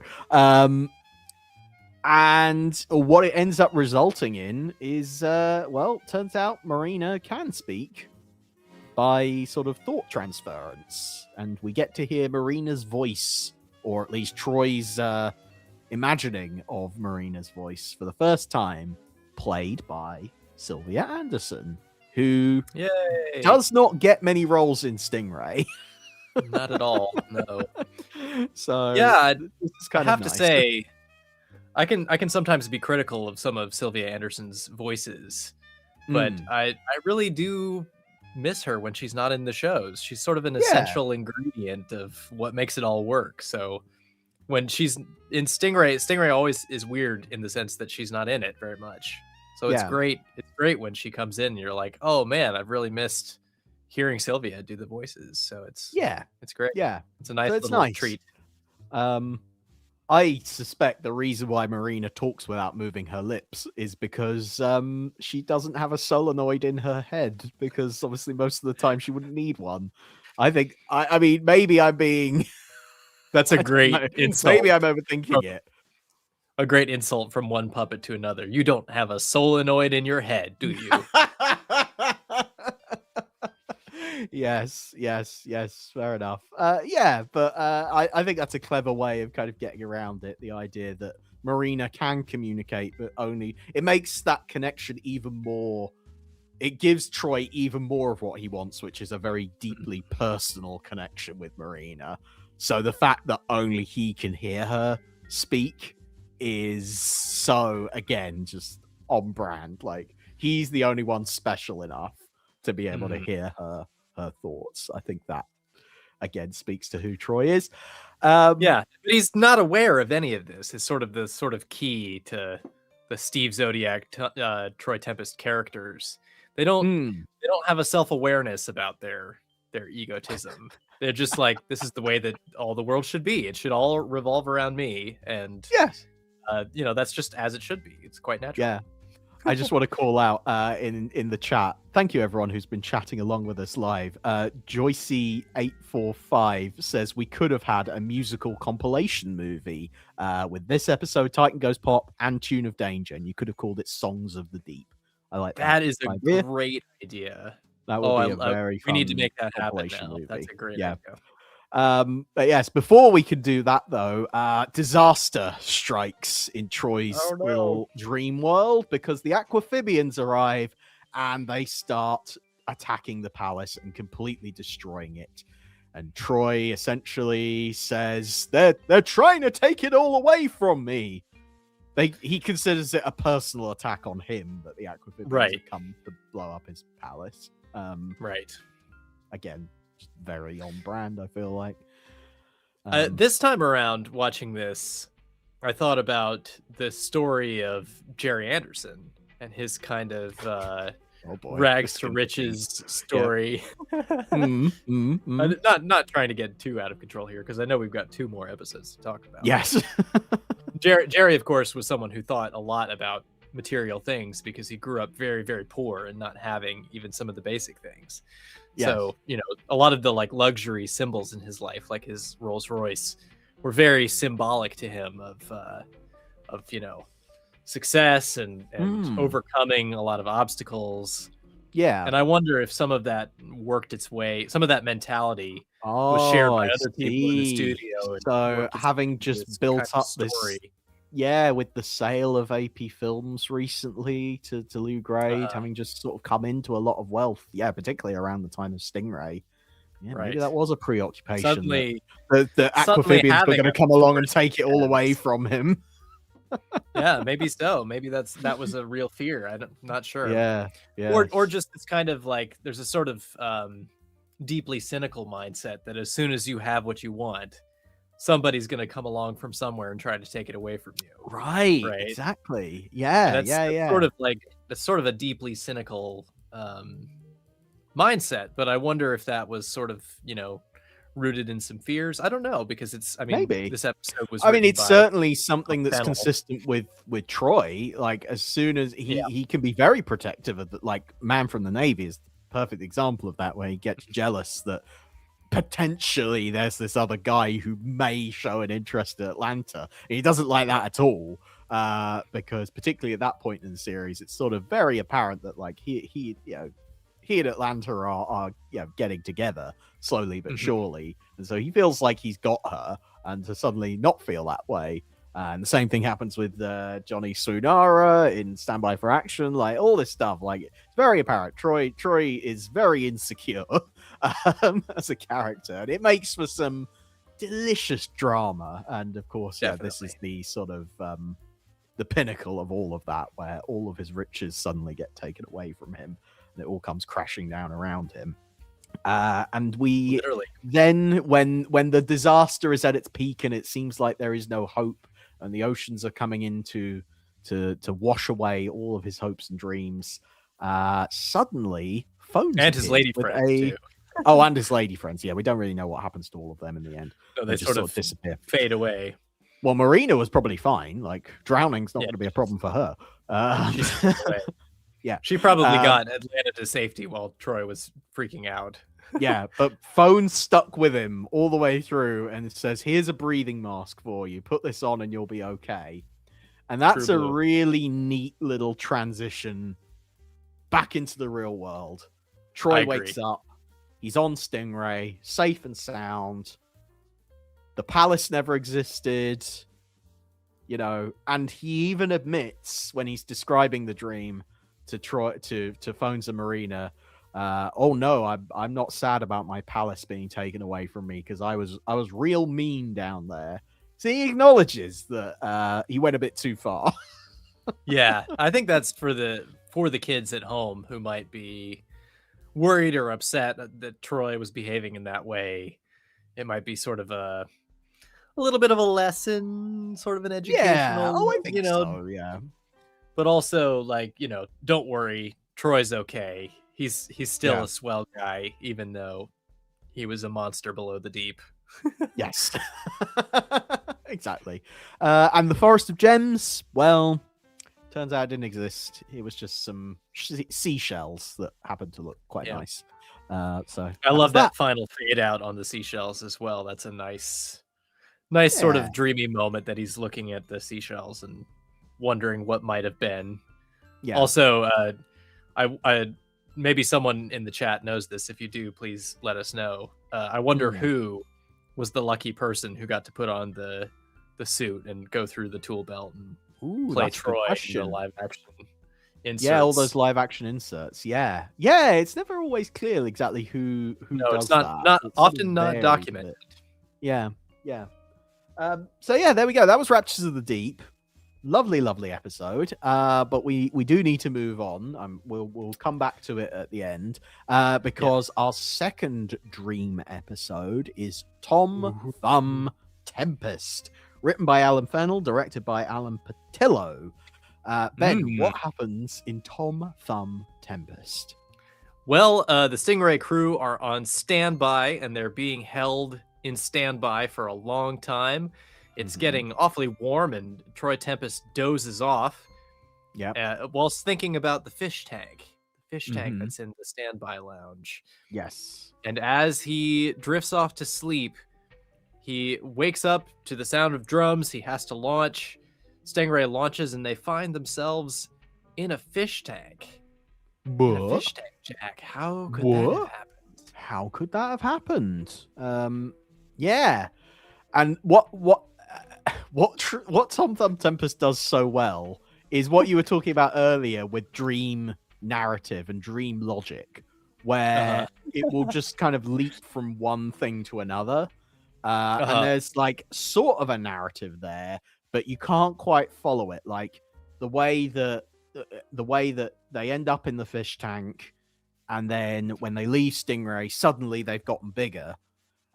And what it ends up resulting in is, turns out Marina can speak by sort of thought transference, and we get to hear Marina's voice, or at least Troy's imagining of Marina's voice for the first time, played by Sylvia Anderson, who does not get many roles in Stingray. Not at all, no. So yeah, this is kind I have of nice. to say, I can sometimes be critical of some of Sylvia Anderson's voices, but I really do miss her when she's not in the shows. She's sort of an essential ingredient of what makes it all work. So when she's in Stingray always is weird in the sense that she's not in it very much. So it's great. It's great when she comes in and you're like, oh man, I've really missed hearing Sylvia do the voices. So it's great. Yeah. It's a nice little treat. I suspect the reason why Marina talks without moving her lips is because she doesn't have a solenoid in her head, because obviously most of the time she wouldn't need one. I think, I mean, maybe I'm being... That's a great insult. Maybe I'm overthinking it. A great insult from one puppet to another. You don't have a solenoid in your head, do you? Yes, fair enough. But I think that's a clever way of kind of getting around it, the idea that Marina can communicate, but only it makes that connection even more, it gives Troy even more of what he wants, which is a very deeply personal connection with Marina. So the fact that only he can hear her speak is so, again, just on brand. Like, he's the only one special enough to be able to hear her thoughts. I think that, again, speaks to who Troy is. But he's not aware of any of this. Is sort of the key to the Steve Zodiac, Troy Tempest characters. They don't have a self-awareness about their egotism. They're just like, this is the way that all the world should be. It should all revolve around me, and that's just as it should be. It's quite natural. Yeah. I just want to call out in the chat. Thank you, everyone who's been chatting along with us live. Joycey845 says we could have had a musical compilation movie with this episode, Titan Goes Pop, and Tune of Danger, and you could have called it Songs of the Deep. I like that. That is a great idea. That would be a very fun we need to make that happen now. movie. That's a great idea. Idea. But yes, before we can do that though, disaster strikes in Troy's little dream world, because the Aquamphibians arrive and they start attacking the palace and completely destroying it. And Troy essentially says they're trying to take it all away from me. He considers it a personal attack on him that the Aquavivians have come to blow up his palace. Right. Again, just very on brand, I feel like. This time around, watching this, I thought about the story of Jerry Anderson and his kind of rags to riches story. Not trying to get too out of control here, because I know we've got 2 more episodes to talk about. Yes. Jerry, of course, was someone who thought a lot about material things because he grew up very, very poor and not having even some of the basic things. Yes. So, a lot of the like luxury symbols in his life, like his Rolls Royce, were very symbolic to him of success and overcoming a lot of obstacles. Yeah. And I wonder if some of that worked its way, some of that mentality was shared by other people in the studio. So having just built up this with the sale of AP Films recently to Lou Grade, having just sort of come into a lot of wealth, particularly around the time of Stingray. Yeah, maybe that was a preoccupation. Suddenly, the Aquavivians were going to come along and take it all away from him. Yeah, maybe so. Maybe that was a real fear. I'm not sure. Yeah. Or just this kind of like, there's a sort of deeply cynical mindset that as soon as you have what you want, somebody's going to come along from somewhere and try to take it away from you. Right. Exactly. Yeah. That's sort of like, that's sort of a deeply cynical mindset. But I wonder if that was sort of, rooted in some fears. I don't know, because maybe this episode was it's certainly something that's consistent with Troy. Like, as soon as he can be very protective of like Man from the Navy is the perfect example of that, where he gets jealous that potentially there's this other guy who may show an interest in Atlanta. He doesn't like that at all, because particularly at that point in the series, it's sort of very apparent that like he and Atlanta are getting together slowly but surely, and so he feels like he's got her, and to suddenly not feel that way. And the same thing happens with Johnny Tsunara in Stand By for Action, like all this stuff. Like, it's very apparent. Troy is very insecure as a character, and it makes for some delicious drama. And of course, this is the sort of the pinnacle of all of that, where all of his riches suddenly get taken away from him, and it all comes crashing down around him. And we then, when the disaster is at its peak and it seems like there is no hope, and the oceans are coming in to wash away all of his hopes and dreams, suddenly phones and his lady friends too. And his lady friends. Yeah, we don't really know what happens to all of them in the end. No, they just sort of disappear, fade away. Well, Marina was probably fine. Like, drowning's not going to be a problem for her. Yeah, she probably got Atlanta to safety while Troy was freaking out. Yeah, but phone stuck with him all the way through, and it says, "Here's a breathing mask for you. Put this on, and you'll be okay." And that's a really neat little transition back into the real world. Troy wakes up. He's on Stingray, safe and sound. The palace never existed, and he even admits when he's describing the dream to Troy, to Phones and Marina, oh no, I'm not sad about my palace being taken away from me, because I was real mean down there. So he acknowledges that he went a bit too far. Yeah, I think that's for the kids at home who might be worried or upset that Troy was behaving in that way. It might be sort of a little bit of a lesson, sort of an educational. Yeah, I think so. Yeah. But also, like, don't worry, Troy's okay. He's still a swell guy, even though he was a monster below the deep. Yes. Exactly. And the Forest of Gems, well, turns out it didn't exist. It was just some seashells that happened to look quite nice. So I love that final fade out on the seashells as well. That's a nice sort of dreamy moment that he's looking at the seashells and wondering what might have been. Yeah. Also, I maybe someone in the chat knows this. If you do, please let us know. I wonder who was the lucky person who got to put on the suit and go through the tool belt and play Troy in the live action inserts. Yeah, all those live action inserts. Yeah, yeah. It's never always clear exactly who No, does it's not that. not It sort of often not varies a documented. bit. Yeah, yeah. So yeah, there we go. That was Raptures of the Deep. Lovely, lovely episode. But we do need to move on. We'll come back to it at the end. Because our second Dream episode is Tom Thumb Tempest, written by Alan Fennell, directed by Alan Patillo. Ben, what happens in Tom Thumb Tempest? Well, the Stingray crew are on standby, and they're being held in standby for a long time. It's getting awfully warm, and Troy Tempest dozes off. Yeah. Whilst thinking about the fish tank. The fish tank that's in the standby lounge. Yes. And as he drifts off to sleep, he wakes up to the sound of drums. He has to launch. Stingray launches, and they find themselves in a fish tank. In a fish tank, Jack. How could that have happened? How could that have happened? Yeah. And what Tom Thumb Tempest does so well is what you were talking about earlier with dream narrative and dream logic, where it will just kind of leap from one thing to another. And there's like sort of a narrative there, but you can't quite follow it. Like the way that they end up in the fish tank, and then when they leave Stingray, suddenly they've gotten bigger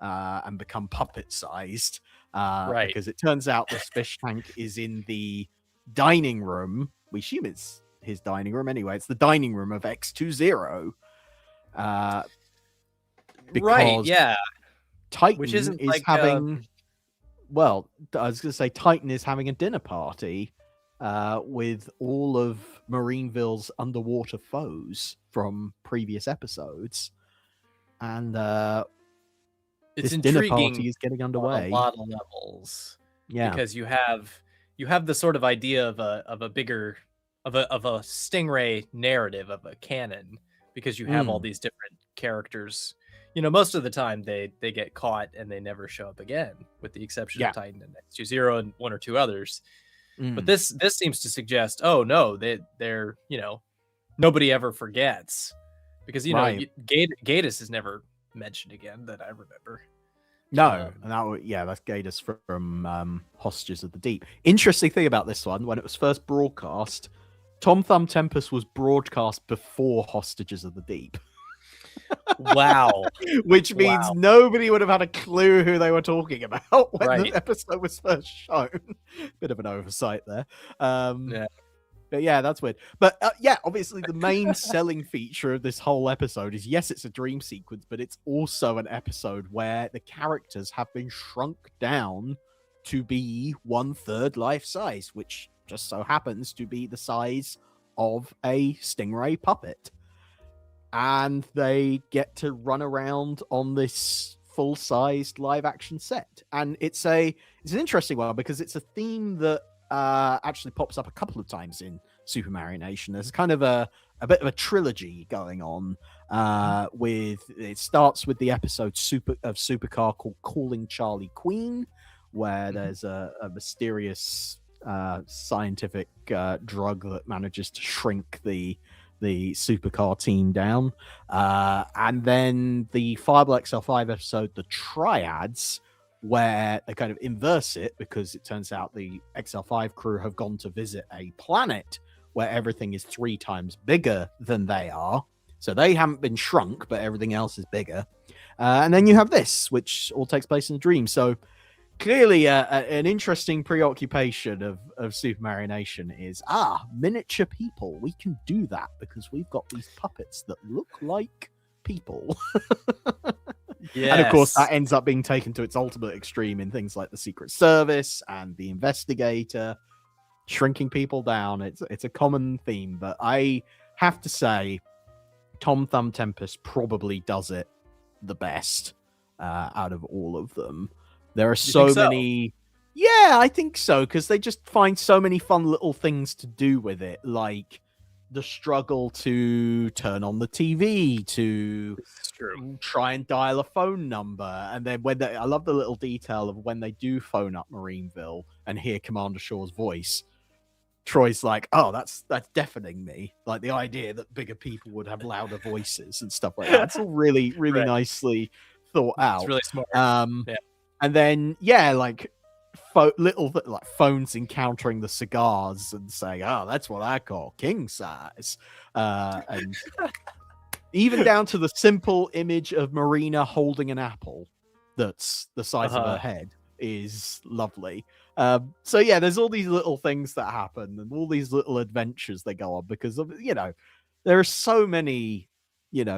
and become puppet sized. Right. Because it turns out this fish tank is in the dining room. We assume it's his dining room anyway. It's the dining room of X20. Right, yeah. Titan Which isn't is like, having... Well, I was going to say Titan is having a dinner party with all of Marineville's underwater foes from previous episodes. And it's this dinner intriguing party is getting underway. on a lot of levels. Yeah. Because you have the sort of idea of a bigger of a Stingray narrative, of a canon, because you have all these different characters. You know, most of the time they get caught and they never show up again, with the exception of Titan and X20 and one or two others. But this seems to suggest, oh no, they're nobody ever forgets, because Gatus is never mentioned again that I remember. No, and that's Gatus from Hostages of the Deep. Interesting thing about this one, when it was first broadcast, Tom Thumb Tempest was broadcast before Hostages of the Deep. Wow. Which means nobody would have had a clue who they were talking about when the episode was first shown. Bit of an oversight there. But yeah, that's weird. But obviously the main selling feature of this whole episode is, yes, it's a dream sequence, but it's also an episode where the characters have been shrunk down to be 1/3 life size, which just so happens to be the size of a Stingray puppet. And they get to run around on this full-sized live-action set. And it's an interesting one, because it's a theme that actually pops up a couple of times in Super Mario Nation. There's kind of a bit of a trilogy going on. It starts with the episode Supercar called Calling Charlie Queen, where there's a mysterious scientific drug that manages to shrink the Supercar team down. And then the Fireball XL5 episode, The Triads, where they kind of inverse it, because it turns out the XL5 crew have gone to visit a planet where everything is 3 times bigger than they are. So they haven't been shrunk, but everything else is bigger. And then you have this, which all takes place in a dream. So clearly an interesting preoccupation of Super Mario Nation is, miniature people. We can do that because we've got these puppets that look like people. Yes. And of course, that ends up being taken to its ultimate extreme in things like the Secret Service and the Investigator, shrinking people down. It's a common theme, but I have to say, Tom Thumb Tempest probably does it the best out of all of them. There are so many. Yeah, I think so, because they just find so many fun little things to do with it, like the struggle to turn on the TV, to try and dial a phone number. And then I love the little detail of when they do phone up Marineville and hear Commander Shaw's voice, Troy's like, oh, that's deafening me. Like the idea that bigger people would have louder voices and stuff like that. It's all really, really Right. nicely thought out. It's really smart. Yeah. And then like little like phones encountering the cigars and saying, oh, that's what I call king size. And even down to the simple image of Marina holding an apple that's the size of her head is lovely. So yeah, there's all these little things that happen and all these little adventures they go on because of, there are so many,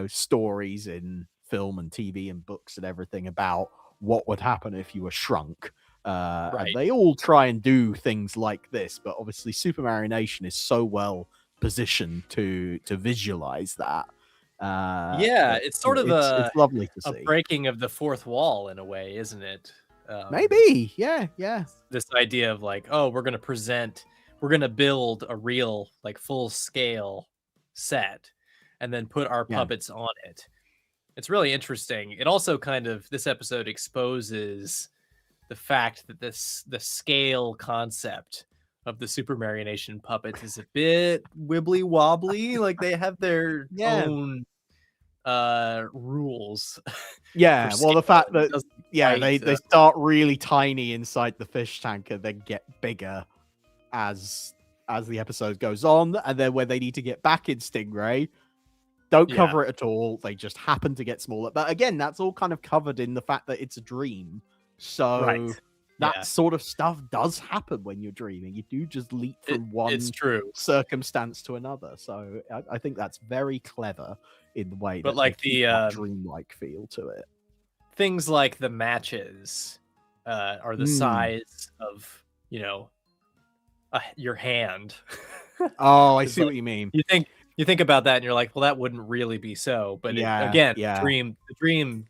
stories in film and TV and books and everything about what would happen if you were shrunk. And they all try and do things like this, but obviously Super Mario Nation is so well positioned to visualize that. It's sort of it's lovely to see. A breaking of the fourth wall in a way, isn't it? Maybe, yeah. This idea of like, oh, we're gonna build a real like full scale set, and then put our puppets on it. It's really interesting. It also this episode exposes the fact that the scale concept of the Super Mario Nation puppets is a bit wibbly wobbly. Like they have their own rules. Yeah, well, the fact that they start really tiny inside the fish tank and then get bigger as the episode goes on, and then when they need to get back in Stingray, don't cover it at all. They just happen to get smaller. But again, that's all kind of covered in the fact that it's a dream. So that sort of stuff does happen when you're dreaming. You do just leap from one circumstance to another. So I think that's very clever in the way that like the dreamlike feel to it. Things like the matches are the size of, your hand. Oh, I see what you mean. You think about that and you're like, well, that wouldn't really be so. But the dream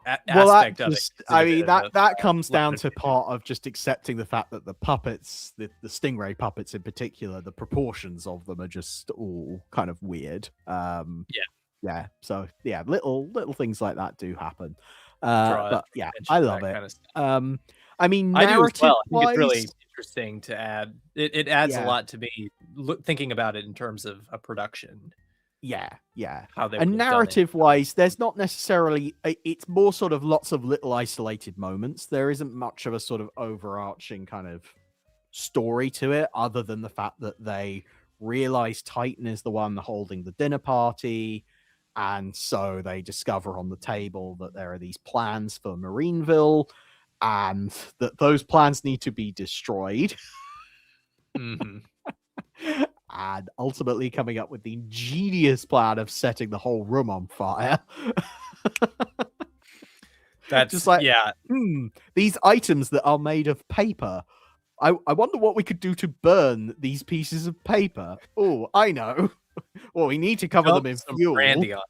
aspect of it. I mean, that comes down to part of just accepting the fact that the puppets, the Stingray puppets in particular, the proportions of them are just all kind of weird. Yeah. So yeah, little things like that do happen. But yeah, I love it. I mean, narrative I think it's really interesting to add. It adds a lot to me thinking about it in terms of a production. Yeah. How they and narrative-wise, there's not necessarily. It's more sort of lots of little isolated moments. There isn't much of a sort of overarching kind of story to it, other than the fact that they realize Titan is the one holding the dinner party, and so they discover on the table that there are these plans for Marineville, and that those plans need to be destroyed. And ultimately coming up with the ingenious plan of setting the whole room on fire. That's just like, these items that are made of paper. I wonder what we could do to burn these pieces of paper. Oh, I know. Well, we need to cover them in fuel. Brandy on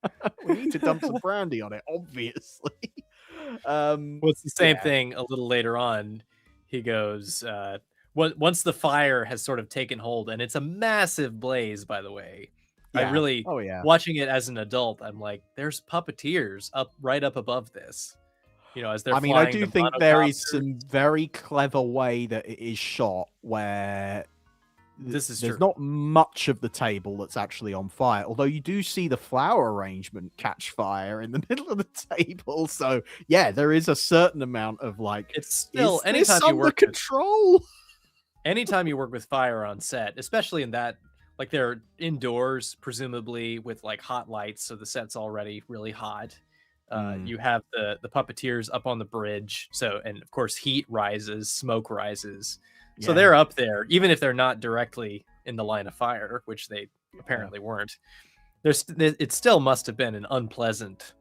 it. We need to dump some brandy on it, obviously. It's the same thing a little later on. He goes, once the fire has sort of taken hold, and it's a massive blaze, by the way. I really, watching it as an adult, I'm like, there's puppeteers right up above this. As they're flying. I do think there is some very clever way that it is shot where there's not much of the table that's actually on fire, although you do see the flower arrangement catch fire in the middle of the table. So yeah, there is a certain amount of like, it's still anytime you work control. Anytime you work with fire on set, especially in that, like they're indoors, presumably with like hot lights, so the set's already really hot. You have the puppeteers up on the bridge, and of course heat rises, smoke rises, so they're up there, even if they're not directly in the line of fire, which they apparently weren't. It still must have been an unpleasant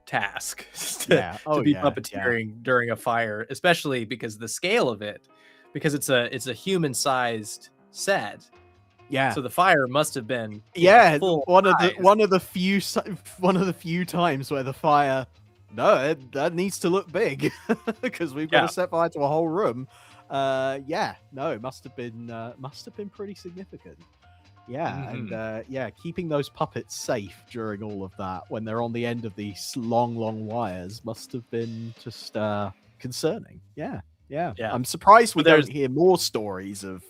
task to be puppeteering during a fire, especially because the scale of it. Because it's a human-sized set, so the fire must have been one of the few times where the fire that needs to look big because we've got to set fire to a whole room. It must have been pretty significant. And keeping those puppets safe during all of that when they're on the end of these long wires must have been just concerning. Yeah. I'm surprised we don't hear more stories of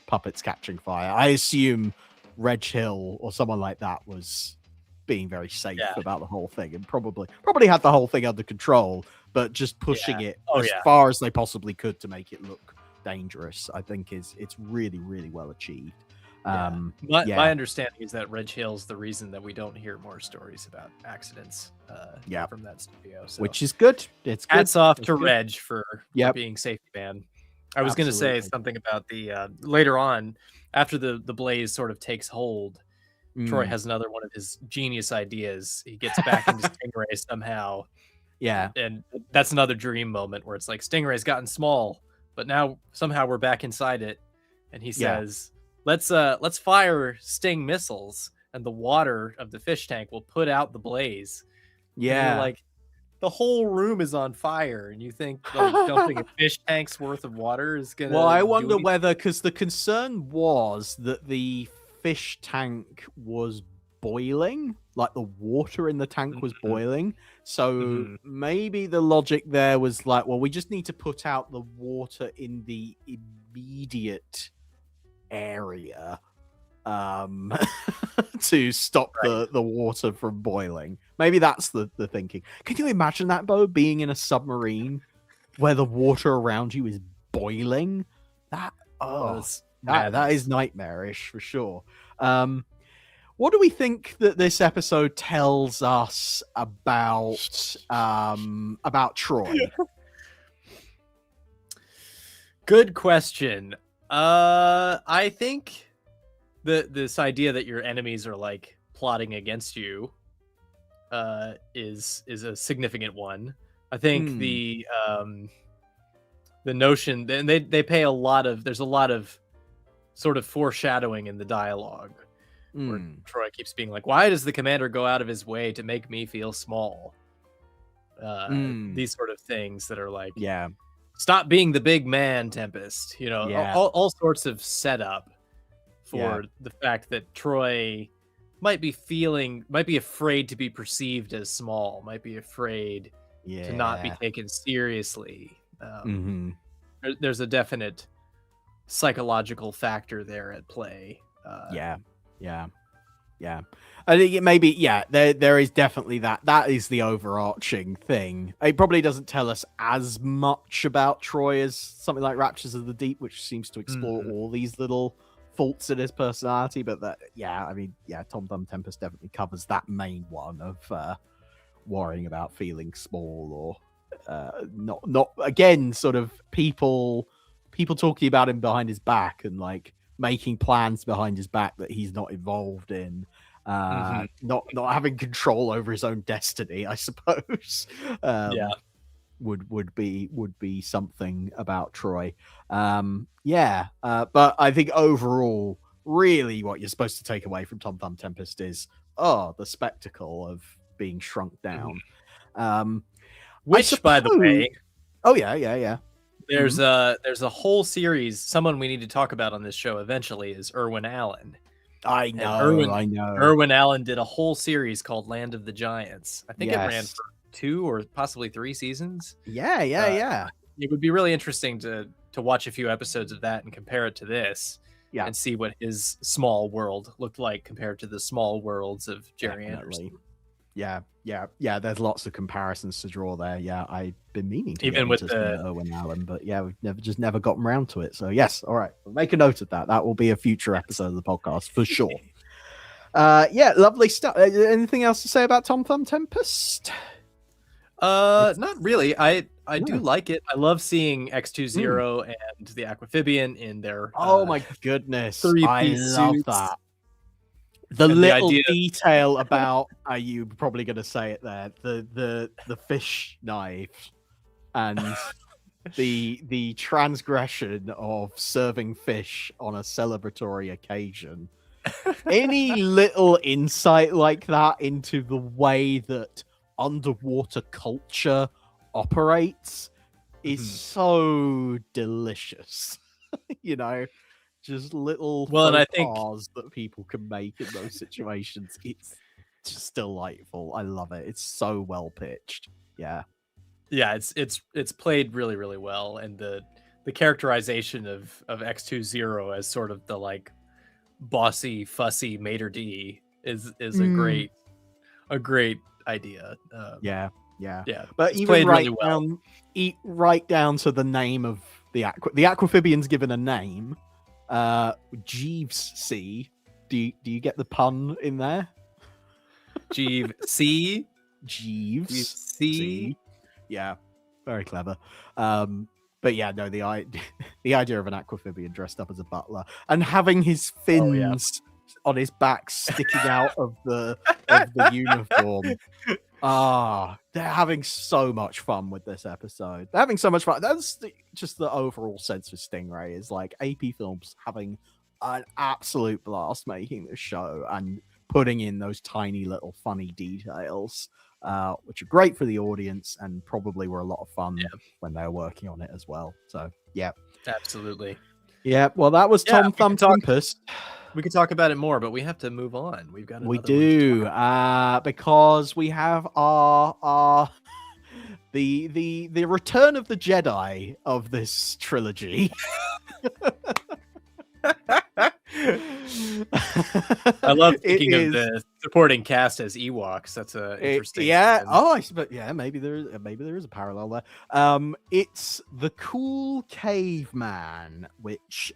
puppets catching fire. I assume Reg Hill or someone like that was being very safe about the whole thing, and probably had the whole thing under control, but just pushing it as far as they possibly could to make it look dangerous. I think it's really, really well achieved. My understanding is that Reg Hill's the reason that we don't hear more stories about accidents from that studio. So. Which is good. It's good. Hats off to Reg for being safety man. I was going to say something about the later on, after the blaze sort of takes hold, Troy has another one of his genius ideas. He gets back into Stingray somehow. Yeah. And that's another dream moment where it's like Stingray's gotten small, but now somehow we're back inside it. And he says, let's fire Sting missiles and the water of the fish tank will put out the blaze. Yeah. Like the whole room is on fire, and you think like dumping a fish tank's worth of water is gonna. Well, I wonder whether, because the concern was that the fish tank was boiling, like the water in the tank was boiling. So maybe the logic there was like, well, we just need to put out the water in the immediate area to stop the water from boiling. Maybe that's the thinking. Can you imagine that, Bo, being in a submarine where the water around you is boiling? That is nightmarish for sure. What do we think that this episode tells us about Troy? Good question. I think this idea that your enemies are like plotting against you is a significant one. I think the notion, and they pay a lot of, there's a lot of sort of foreshadowing in the dialogue where Troy keeps being like, why does the commander go out of his way to make me feel small? These sort of things that are like, stop being the big man, Tempest. You know, all sorts of setup for the fact that Troy might be afraid to be perceived as small, might be afraid to not be taken seriously. There's a definite psychological factor there at play. I think it maybe there is definitely that is the overarching thing. It probably doesn't tell us as much about Troy as something like Raptures of the Deep, which seems to explore all these little faults in his personality, but THUMB TEMPEST definitely covers that main one of worrying about feeling small, or not again, sort of people talking about him behind his back and like making plans behind his back that he's not involved in, not having control over his own destiny, I suppose. Would be something about Troy. But I think overall, really what you're supposed to take away from THUMB TEMPEST is the spectacle of being shrunk down. Which, by the way, there's there's a whole series. Someone we need to talk about on this show eventually is Irwin Allen. I know. Irwin Allen did a whole series called Land of the Giants. I think it ran for 2 or possibly 3 seasons. Yeah. It would be really interesting to watch a few episodes of that and compare it to this. And see what his small world looked like compared to the small worlds of Jerry Anderson. Yeah. There's lots of comparisons to draw there. I've been meaning to even with Irwin Allen, but we've never gotten around to it. So yes, all right, we'll make a note of that. That will be a future episode of the podcast for sure. Lovely stuff. Anything else to say about THUMB TEMPEST? Not really. I do like it. I love seeing X20 and the Aquamphibian in their my goodness, I love suits. that. The little detail about you probably going to say it there, the fish knife and the transgression of serving fish on a celebratory occasion. Any little insight like that into the way that underwater culture operates is so delicious. Just little and I think that people can make in those situations. It's just delightful. I love it. It's so well pitched. It's played really, really well, and the the characterization of X20 as sort of the like bossy, fussy maitre d is a great idea. Yeah. But it's even played really well. right down to the name of the Aquamphibian's given a name. Jeeves C. Do you get the pun in there? Jeeves C. Yeah, very clever. But yeah, no, the idea of an aquamphibian dressed up as a butler and having his fins on his back sticking out of the uniform. They're having so much fun with this episode. They're having so much fun. That's just the overall sense of Stingray is like AP Films having an absolute blast making this show and putting in those tiny little funny details, which are great for the audience and probably were a lot of fun when they were working on it as well. So yeah, absolutely. Yeah, well, that was THUMB Tempest. We could talk about it more, but we have to move on. We've got because we have our the Return of the Jedi of this trilogy. I love thinking of the supporting cast as Ewoks. That's interesting. Maybe there is a parallel there. It's the Cool Caveman, which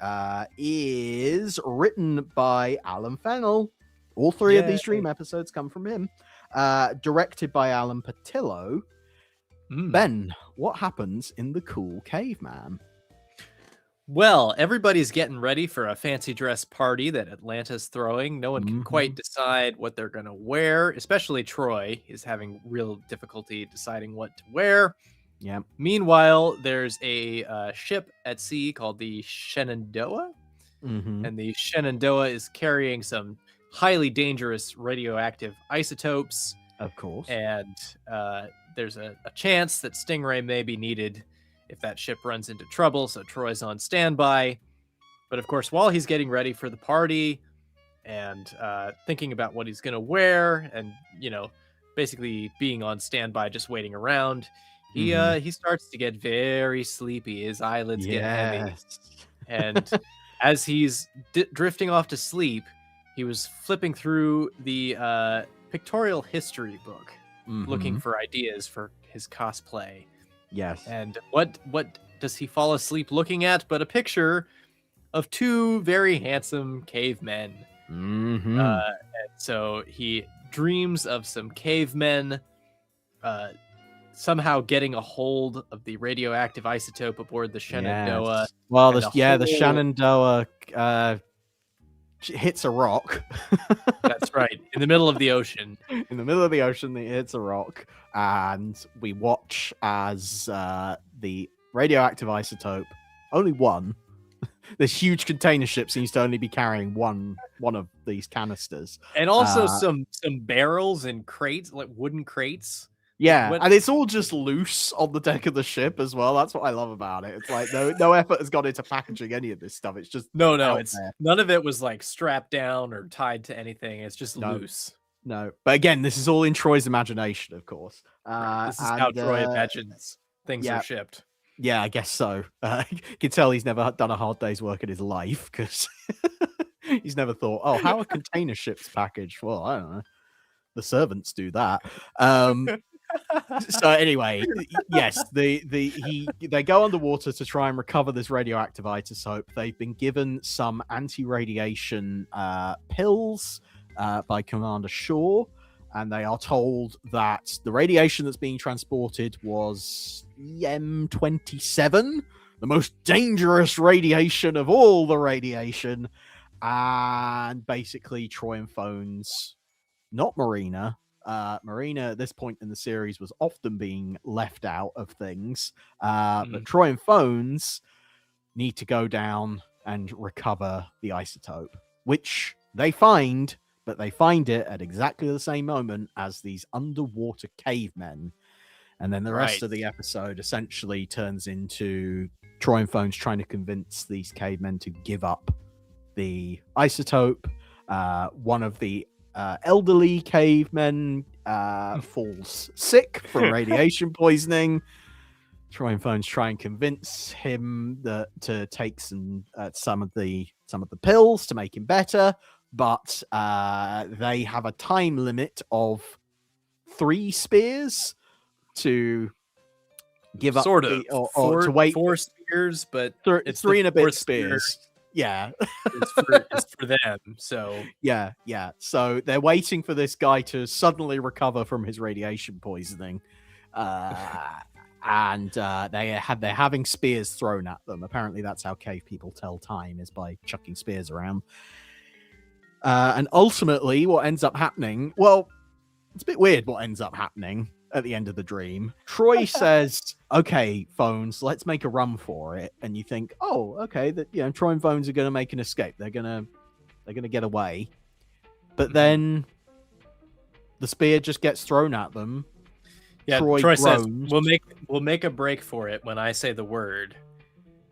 is written by Alan Fennell. All three of these Dream episodes come from him. Directed by Alan Patillo. Ben, what happens in the Cool Caveman? Well, everybody's getting ready for a fancy dress party that Atlanta's throwing. No one can quite decide what they're going to wear, especially Troy is having real difficulty deciding what to wear. Yeah. Meanwhile, there's a ship at sea called the Shenandoah, and the Shenandoah is carrying some highly dangerous radioactive isotopes. Of course. And there's a chance that Stingray may be needed if that ship runs into trouble, so Troy's on standby. But of course, while he's getting ready for the party and thinking about what he's going to wear and, basically being on standby, just waiting around, he starts to get very sleepy. His eyelids get heavy. And as he's drifting off to sleep, he was flipping through the pictorial history book, looking for ideas for his cosplay. Yes. And what does he fall asleep looking at but a picture of two very handsome cavemen. And so he dreams of some cavemen somehow getting a hold of the radioactive isotope aboard the Shenandoah. Yes. Well, the Shenandoah hits a rock. That's right. In the middle of the ocean. In the middle of the ocean, it hits a rock. And we watch as the radioactive isotope, only one, this huge container ship seems to only be carrying one of these canisters. And also some barrels and crates, like wooden crates. Yeah, and it's all just loose on the deck of the ship as well. That's what I love about it. It's like no effort has gone into packaging any of this stuff. It's just none of it was like strapped down or tied to anything. It's just loose. No, but again, this is all in Troy's imagination, of course. This is how Troy imagines things are shipped. Yeah, I guess so. You can tell he's never done a hard day's work in his life because he's never thought, oh, how are container ships packaged? Well, I don't know. The servants do that. So anyway, yes, they go underwater to try and recover this radioactive isotope. They've been given some anti-radiation pills by Commander Shaw, and they are told that the radiation that's being transported was M27, the most dangerous radiation of all the radiation. And basically, Troy phones not Marina. Marina at this point in the series was often being left out of things, but Troy and Phones need to go down and recover the isotope, which they find, but they find it at exactly the same moment as these underwater cavemen. And then the rest of the episode essentially turns into Troy and Phones trying to convince these cavemen to give up the isotope. One of the elderly cavemen falls sick from radiation poisoning. Troy and Phones try and convince him that to take some of the pills to make him better, but they have a time limit of 3 spears to give up, Sort of, or to wait 4 spears, but it's 3 and a bit spears. Yeah, it's for them. So yeah. So they're waiting for this guy to suddenly recover from his radiation poisoning. And they're having spears thrown at them. Apparently, that's how cave people tell time, is by chucking spears around. And ultimately, what ends up happening? Well, it's a bit weird. What ends up happening at the end of the dream? Troy says, "Okay, Phones, let's make a run for it." And you think, "Oh, okay, that Troy and Phones are going to make an escape. They're gonna get away." But then the spear just gets thrown at them. Yeah, Troy says, "We'll make a break for it when I say the word,"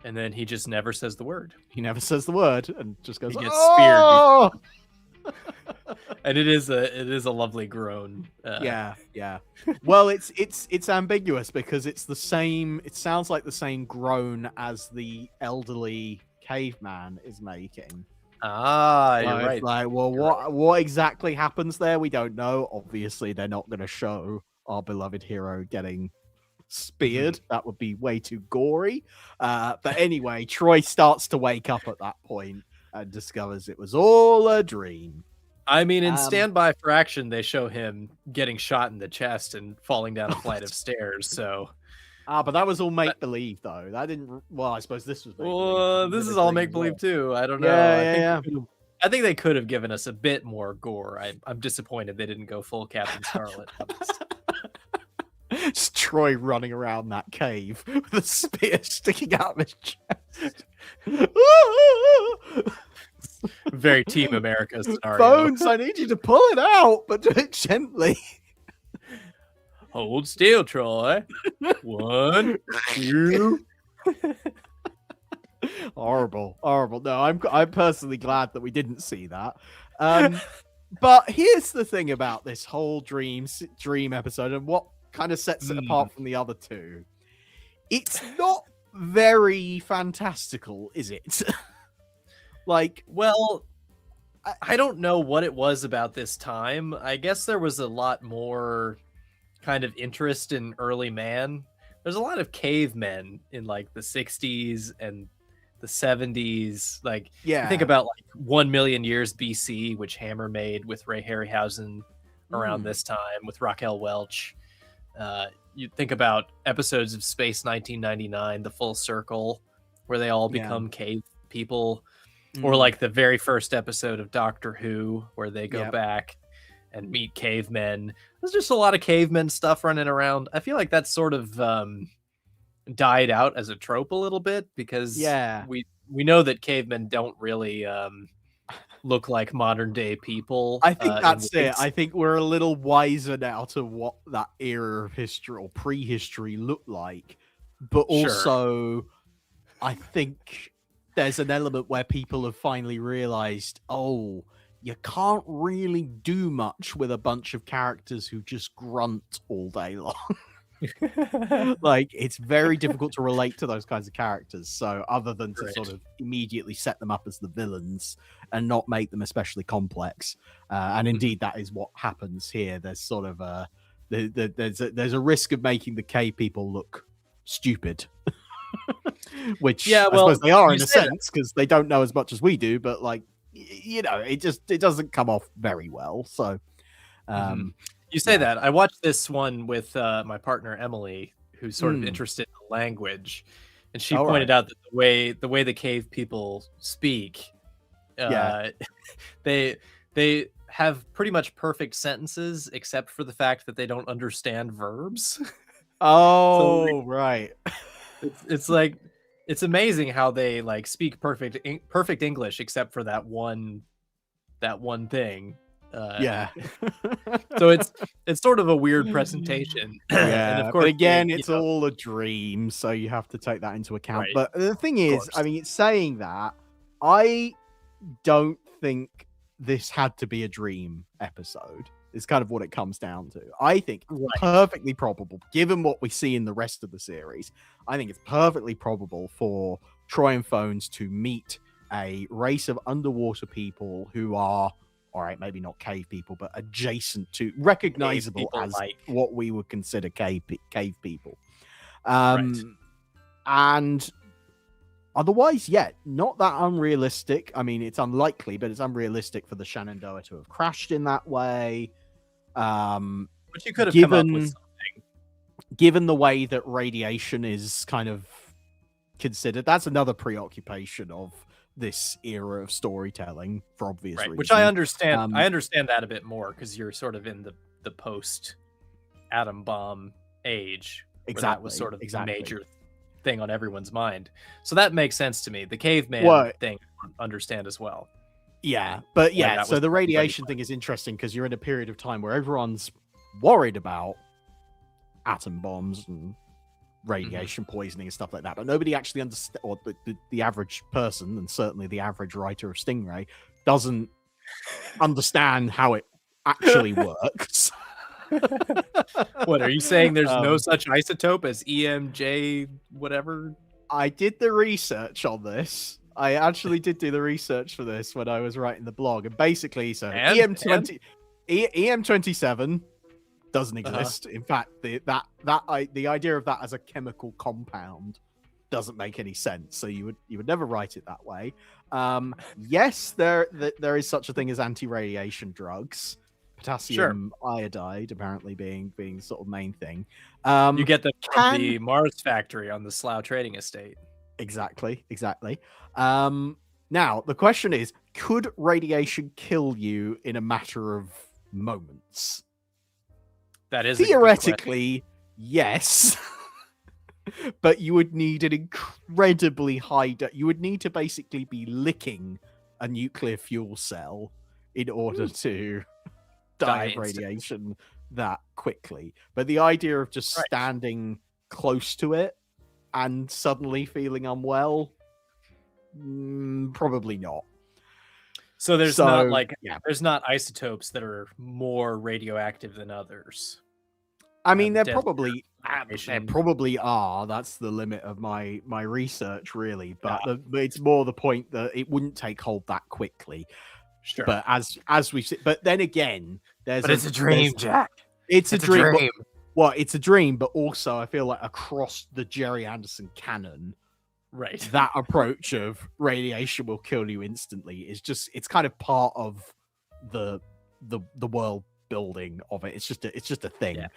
and then he just never says the word. He never says the word and just goes, He gets "Oh!" speared. And it is a lovely groan. Yeah. Well, it's ambiguous because it's the same. It sounds like the same groan as the elderly caveman is making. Ah, you're right. Like, well, what exactly happens there? We don't know. Obviously, they're not going to show our beloved hero getting speared. That would be way too gory. But anyway, Troy starts to wake up at that point and discovers it was all a dream. I mean, in Stand By for Action, they show him getting shot in the chest and falling down a flight of stairs. So, but that was all make believe, though. That didn't. Well, I suppose this was. Well, this is all make believe too. I don't know. Yeah. I think they could have given us a bit more gore. I'm disappointed they didn't go full Captain Scarlet. It's Troy running around that cave with a spear sticking out of his chest. Very Team America scenario. Phones, I need you to pull it out, but do it gently. Hold still, Troy. 1, 2. Horrible. No, I'm personally glad that we didn't see that. But here's the thing about this whole dream episode and what kind of sets it apart from the other two. It's not very fantastical, is it? Well, I don't know what it was about this time. I guess there was a lot more kind of interest in early man. There's a lot of cavemen in like the 60s and the 70s. Like, you think about like 1 million years BC, which Hammer made with Ray Harryhausen around this time with Raquel Welch. You think about episodes of Space 1999, The Full Circle, where they all become cave people. Or like the very first episode of Doctor Who, where they go back and meet cavemen. There's just a lot of cavemen stuff running around. I feel like that's sort of died out as a trope a little bit because we know that cavemen don't really look like modern day people. I think that's it. I think we're a little wiser now to what that era of history or prehistory looked like. But also, I think there's an element where people have finally realized, oh, you can't really do much with a bunch of characters who just grunt all day long. Like, it's very difficult to relate to those kinds of characters. So other than to sort of immediately set them up as the villains and not make them especially complex. And indeed, that is what happens here. There's sort of there's a risk of making the cave people look stupid. Which I suppose they are in a sense because they don't know as much as we do, but like, it doesn't come off very well. So you say that. I watched this one with my partner Emily, who's sort of interested in the language, and she pointed out that the way the cave people speak, they have pretty much perfect sentences except for the fact that they don't understand verbs. Oh, so, right. It's like, it's amazing how they like speak perfect English except for that one thing. So it's sort of a weird presentation. And of course, but again, it's all a dream, so you have to take that into account. But the thing is, I mean, it's saying that I don't think this had to be a dream episode. is kind of what it comes down to. I think Right. perfectly probable, given what we see in the rest of the series, I think it's perfectly probable for Troy and Phones to meet a race of underwater people who are, all right, maybe not cave people, but adjacent to, recognizable people as like. what we would consider cave people. Right. And otherwise, yeah, not that unrealistic. I mean, it's unlikely, but it's unrealistic for the Shenandoah to have crashed in that way. But you could have come up with something. Given the way that radiation is kind of considered, that's another preoccupation of this era of storytelling for obvious reasons. Which I understand. I understand that a bit more because you're sort of in the post atom bomb age. Exactly. That was sort of the major thing on everyone's mind. So that makes sense to me. The caveman thing, I understand as well. Yeah, but yeah, so the radiation thing is interesting because you're in a period of time where everyone's worried about atom bombs and radiation poisoning and stuff like that, but nobody actually understands, or the average person, and certainly the average writer of Stingray, doesn't understand how it actually works. What are you saying? There's no such isotope as EMJ whatever? I did the research on this. I actually did do the research for this when I was writing the blog, and basically, so EM27 doesn't exist. In fact, the idea of that as a chemical compound doesn't make any sense. So you would never write it that way. Yes, there is such a thing as anti-radiation drugs. Potassium iodide apparently being sort of main thing. You get the Mars factory on the Slough Trading Estate. Exactly. Now the question is, could radiation kill you in a matter of moments? That is theoretically yes. But you would need an incredibly high you would need to basically be licking a nuclear fuel cell in order to die of radiation that quickly. But the idea of just standing close to it and suddenly feeling unwell, probably not. So there's not isotopes that are more radioactive than others. I mean, there probably are. That's the limit of my research, really. But it's more the point that it wouldn't take hold that quickly. Sure. But as we see, but then again, it's a dream, Jack. It's a dream. Well, it's a dream, but also I feel like across the Jerry Anderson canon, that approach of radiation will kill you instantly is just, it's kind of part of the world building of it. It's just a thing. Yeah.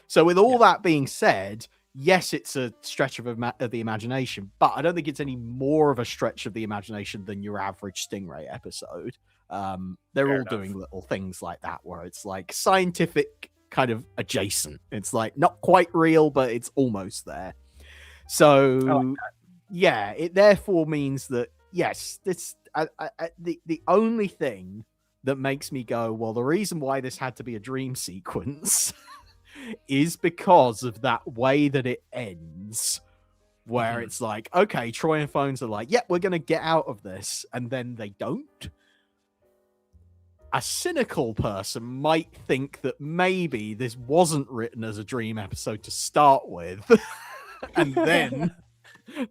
So with all that being said, yes, it's a stretch of the imagination, but I don't think it's any more of a stretch of the imagination than your average Stingray episode. They're all doing little things like that where it's like scientific kind of adjacent. It's like not quite real, but it's almost there. So yeah, it therefore means that yes, this the only thing that makes me go, well, the reason why this had to be a dream sequence is because of that way that it ends, where it's like, okay, Troy and Phones are like, we're gonna get out of this, and then they don't. A cynical person might think that maybe this wasn't written as a dream episode to start with, and then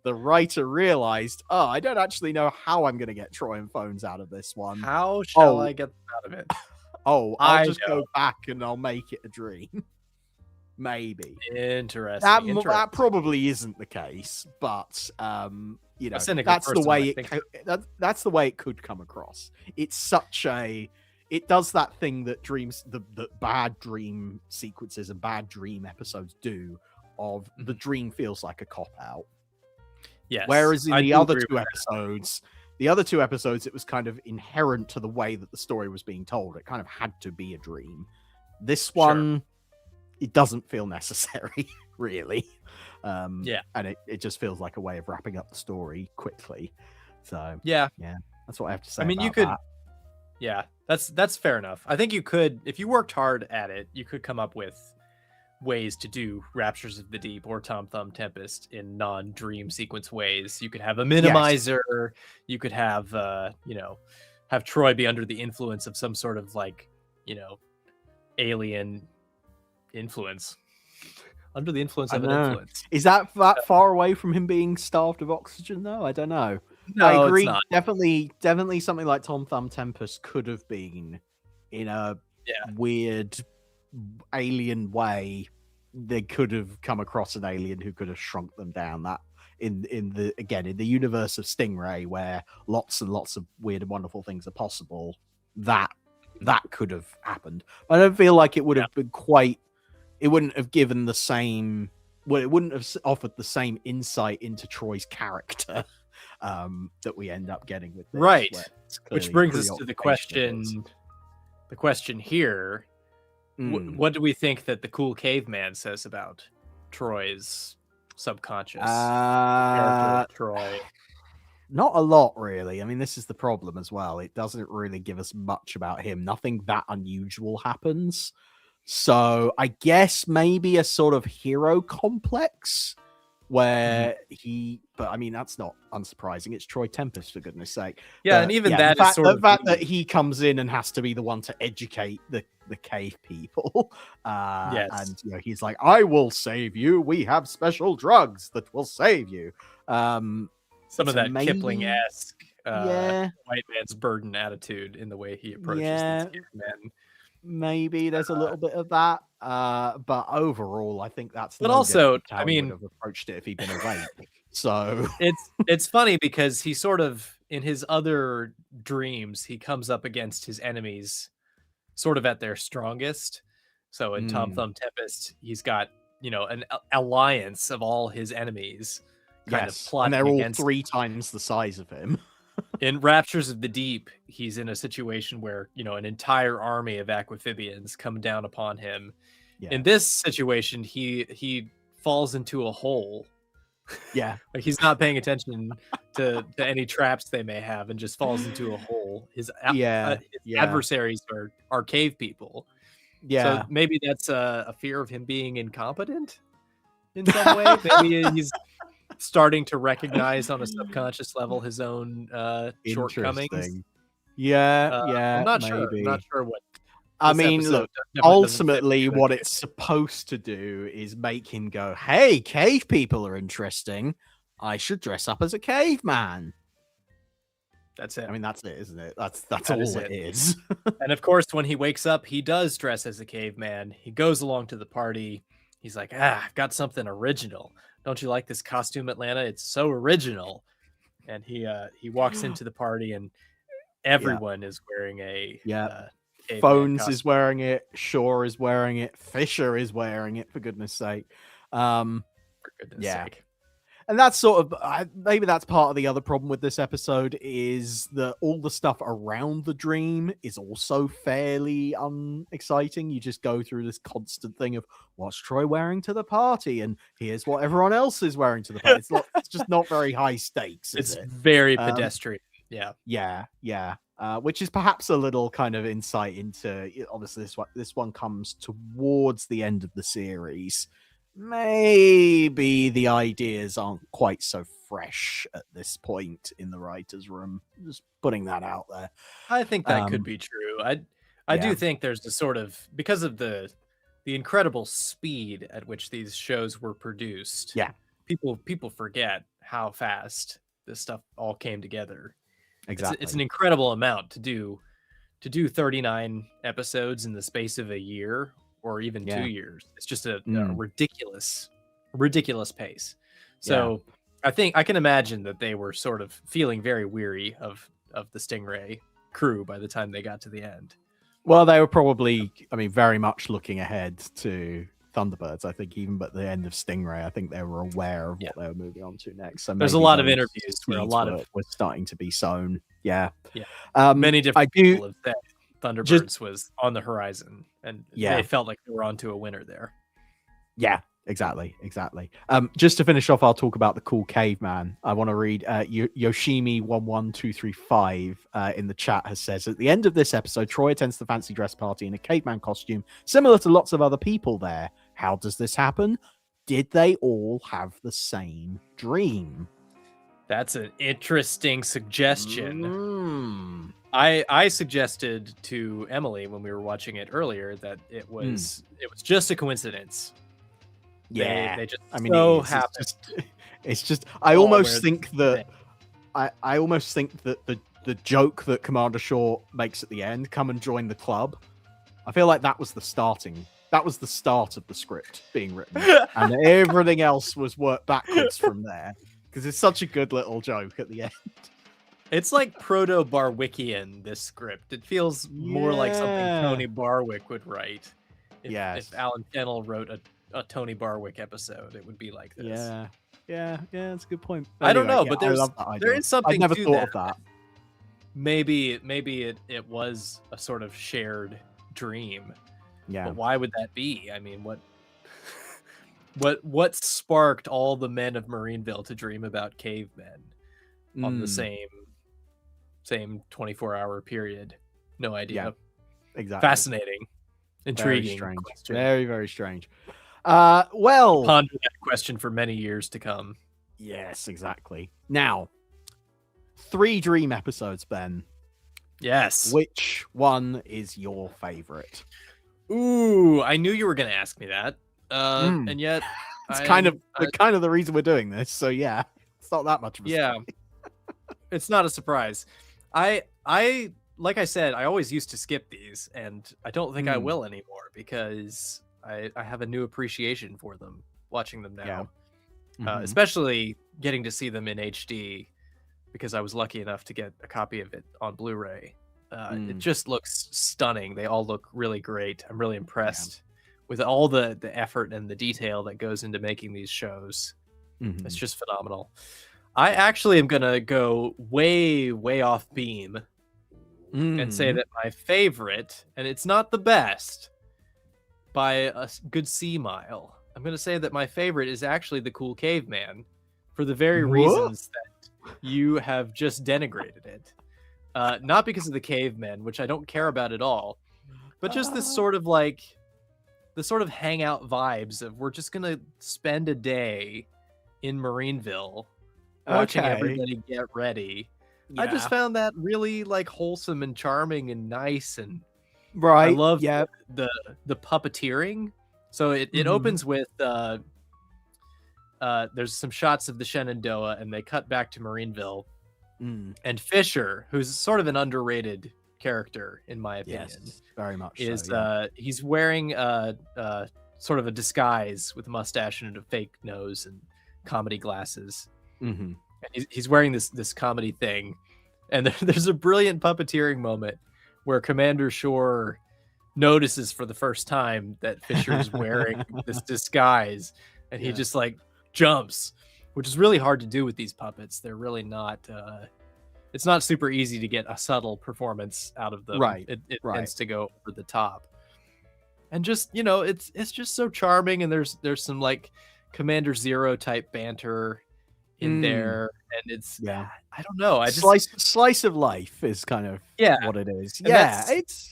the writer realized, I don't actually know how I'm going to get Troy and Phones out of this one. How shall I get them out of it? I'll just go back and I'll make it a dream. Maybe. Interesting. That probably isn't the case, but that's the way that's the way it could come across. It's such a it does that thing that the bad dream sequences and bad dream episodes do, of the dream feels like a cop-out. Yes. Whereas in the other two episodes, it was kind of inherent to the way that the story was being told. It kind of had to be a dream. This one, it doesn't feel necessary, really. And it just feels like a way of wrapping up the story quickly. So yeah, that's what I have to say. I mean, you could, that's fair enough. I think you could, if you worked hard at it, you could come up with ways to do Raptures of the Deep or Thumb Tempest in non-dream sequence ways. You could have a minimizer. Yes. You could have, have Troy be under the influence of some sort of alien influence. Under the influence I of an know. influence. Is that far away from him being starved of oxygen, though? I don't know. No, I agree. it's not. Definitely something like Thumb Tempest could have been in a weird alien way. They could have come across an alien who could have shrunk them down. That in the universe of Stingray, where lots and lots of weird and wonderful things are possible, that could have happened. I don't feel like it would have been quite. It wouldn't have given the same. Well, it wouldn't have offered the same insight into Troy's character that we end up getting with this, right. Which brings us to the question. The question here: what do we think that the cool caveman says about Troy's subconscious character? Troy. Not a lot, really. I mean, this is the problem as well. It doesn't really give us much about him. Nothing that unusual happens. So I guess maybe a sort of hero complex where but I mean, that's not unsurprising. It's Troy Tempest, for goodness sake. Yeah, and even that is the fact that he comes in and has to be the one to educate the cave people. And he's like, I will save you. We have special drugs that will save you. Some of that Kipling-esque white man's burden attitude in the way he approaches the caveman. Maybe there's a little bit of that, but overall, I think that's. But also, how he would have approached it if he'd been awake. So it's funny because he sort of, in his other dreams, he comes up against his enemies, sort of at their strongest. So in Thumb Tempest, he's got an alliance of all his enemies, kind of plotting, and they're all 3 times the size of him. In Raptures of the Deep, he's in a situation where, an entire army of aquamphibians come down upon him. Yeah. In this situation, he falls into a hole. Yeah. Like he's not paying attention to any traps they may have and just falls into a hole. His adversaries are cave people. Yeah. So maybe that's a fear of him being incompetent in some way. Maybe he's starting to recognize on a subconscious level his own shortcomings. I'm not maybe. sure. I'm not sure what. I mean, look, ultimately what it's supposed to do is make him go, hey, cave people are interesting. I should dress up as a caveman. That's it. I mean, that's it, isn't it? That's all it is. And of course, when he wakes up, he does dress as a caveman. He goes along to the party. He's like, I've got something original. Don't you like this costume, Atlanta? It's so original. And he walks into the party, and everyone is wearing a Phones costume. is wearing it. Shaw is wearing it. Fisher is wearing it. For goodness sake. For goodness sake. And that's sort of maybe that's part of the other problem with this episode is that all the stuff around the dream is also fairly unexciting. You just go through this constant thing of what's Troy wearing to the party, and here's what everyone else is wearing to the party. It's just not very high stakes. It's very pedestrian. Yeah. Which is perhaps a little kind of insight into obviously this one comes towards the end of the series. Maybe the ideas aren't quite so fresh at this point in the writer's room. Just putting that out there. I think that could be true. I do think there's a sort of, because of the incredible speed at which these shows were produced. Yeah. People forget how fast this stuff all came together. Exactly. It's an incredible amount to do 39 episodes in the space of a year. Or even 2 years. It's just a ridiculous pace. So I think I can imagine that they were sort of feeling very weary of the Stingray crew by the time they got to the end. Well, they were probably, very much looking ahead to Thunderbirds. I think even at the end of Stingray, I think they were aware of what they were moving on to next. So there's a lot of interviews where a lot of was starting to be sown. Yeah. Many different people have said Thunderbirds was on the horizon, and they felt like they were onto a winner there. Yeah, exactly. Just to finish off, I'll talk about the cool caveman. I want to read Yoshimi11235 in the chat has says, at the end of this episode, Troy attends the fancy dress party in a caveman costume, similar to lots of other people there. How does this happen? Did they all have the same dream? That's an interesting suggestion. Mm. I suggested to Emily when we were watching it earlier that it was just a coincidence. Yeah, they just I mean, so it is. happened. It's just. I almost think that. I almost think that the joke that Commander Shaw makes at the end, "Come and join the club," I feel like that was the start of the script being written, and everything else was worked backwards from there because it's such a good little joke at the end. It's like proto Barwickian, this script. It feels more like something Tony Barwick would write. If Alan Fennell wrote a Tony Barwick episode, it would be like this. Yeah, that's a good point. But I don't know, but there is something. I've never to thought that. of that. Maybe it was a sort of shared dream. Yeah. But why would that be? I mean, what sparked all the men of Marineville to dream about cavemen on the same 24-hour period? No idea. Yeah, exactly. Fascinating. Intriguing. Very strange. Question. Very, very strange. Well, ponder that question for many years to come. Yes, exactly. Now, 3 Dream episodes, Ben. Yes. Which one is your favorite? Ooh, I knew you were going to ask me that. And yet it's kind of the reason we're doing this. So yeah, it's not that much of a surprise. It's not a surprise. I like I said, I always used to skip these, and I don't think I will anymore because I have a new appreciation for them watching them now. Especially getting to see them in HD because I was lucky enough to get a copy of it on Blu-ray. It just looks stunning. They all look really great. I'm really impressed with all the effort and the detail that goes into making these shows. It's just phenomenal. I actually am going to go way, way off beam and say that my favorite, and it's not the best, by a good sea mile, I'm going to say that my favorite is actually The Cool Caveman for the very reasons that you have just denigrated it. Not because of the cavemen, which I don't care about at all, but just this sort of hangout vibes of we're just going to spend a day in Marineville watching everybody get ready. I just found that really like wholesome and charming and nice, and I love the puppeteering. So it opens with there's some shots of the Shenandoah, and they cut back to Marineville, and Fisher, who's sort of an underrated character in my opinion, very much is he's wearing sort of a disguise with a mustache and a fake nose and comedy glasses. And he's wearing this comedy thing, and there's a brilliant puppeteering moment where Commander Shore notices for the first time that Fisher's wearing this disguise, and he just like jumps, which is really hard to do with these puppets. They're really not it's not super easy to get a subtle performance out of them. It tends to go over the top, and just it's just so charming, and there's some like Commander Zero type banter in there, and it's I don't know, I just slice of life is kind of what it is. It's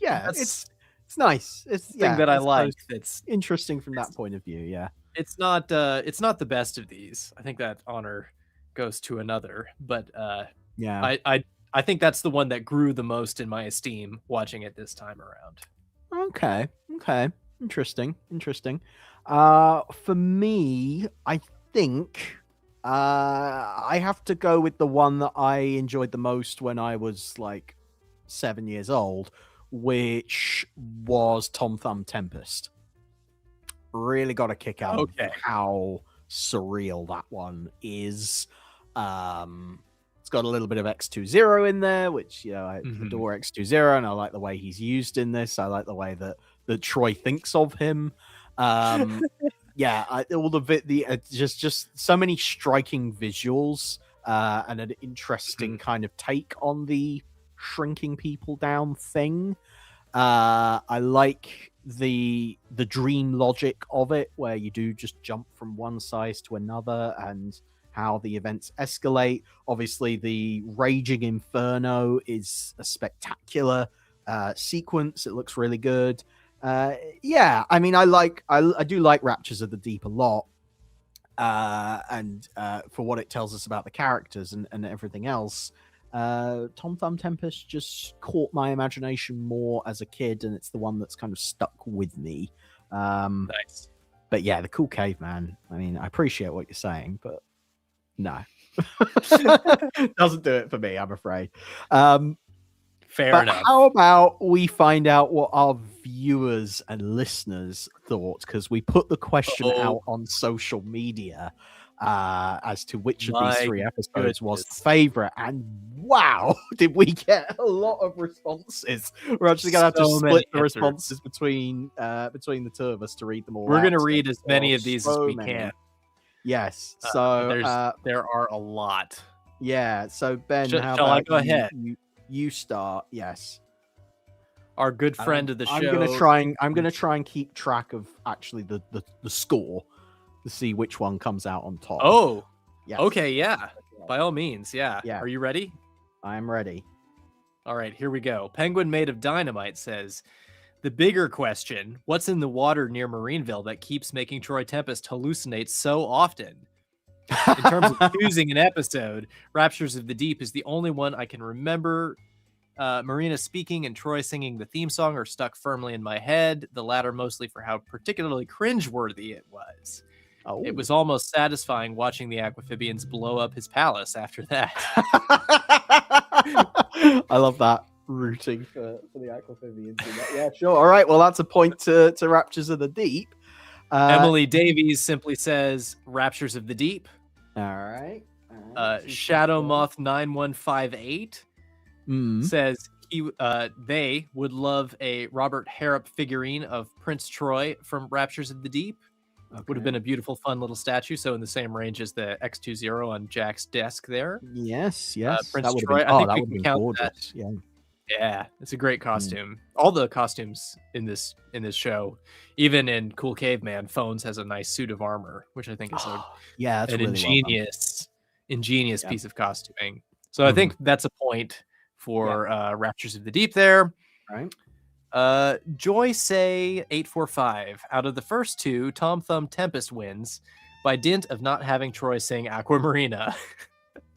nice. It's the thing that I like. That's interesting from that point of view. It's not the best of these. I think that honor goes to another, but I think that's the one that grew the most in my esteem watching it this time around. Okay. Interesting. For me, I think I have to go with the one that I enjoyed the most when I was like 7 years old, which was THUMB Tempest. Really got a kick out of how surreal that one is. It's got a little bit of X20 in there, which I adore X20, and I like the way he's used in this. I like the way that Troy thinks of him. Just so many striking visuals and an interesting kind of take on the shrinking people down thing. I like the dream logic of it, where you do just jump from one size to another and how the events escalate. Obviously, the Raging Inferno is a spectacular sequence. It looks really good. I mean, I do like Raptures of the Deep a lot. and for what it tells us about the characters and everything else. Thumb Tempest just caught my imagination more as a kid, and it's the one that's kind of stuck with me. Nice. But yeah, the cool caveman. I mean, I appreciate what you're saying, but no, doesn't do it for me, I'm afraid. Fair enough. How about we find out what our viewers and listeners thought? Because we put the question out on social media as to which of these 3 episodes was the favorite, and wow, did we get a lot of responses. We're actually gonna have to split the responses between the 2 of us to read them all. We're gonna read as many of these as we can. Yes, so there are a lot. Yeah, so Ben, how shall about I go ahead? You start. Yes, our good friend of the show. I'm gonna try and keep track of actually the score to see which one comes out on top. Oh, yeah. Okay, yeah. By all means, yeah. Are you ready? I'm ready. All right, here we go. Penguin Made of Dynamite says, the bigger question, what's in the water near Marineville that keeps making Troy Tempest hallucinate so often? In terms of choosing an episode, Raptures of the Deep is the only one I can remember. Marina speaking and Troy singing the theme song are stuck firmly in my head, the latter mostly for how particularly cringeworthy it was. Oh. It was almost satisfying watching the Aquamphibians blow up his palace after that. I love that. Rooting for the Aquamphibians. Yeah, sure. All right, well, that's a point to Raptures of the Deep. Emily Davies simply says Raptures of the Deep. All right. Shadow Moth 9158 says they would love a Robert Harrop figurine of Prince Troy from Raptures of the Deep. Okay. Would have been a beautiful, fun little statue. So in the same range as the X20 on Jack's desk there. Yes. Prince Troy. I think we can count that. Yeah, it's a great costume. All the costumes in this show, even in Cool Caveman, Phones has a nice suit of armor, which I think is an really ingenious piece of costuming. So I think that's a point for Raptures of the Deep there. Right. Joy Say 845. Out of the first 2, Thumb Tempest wins by dint of not having Troy sing Aquamarina.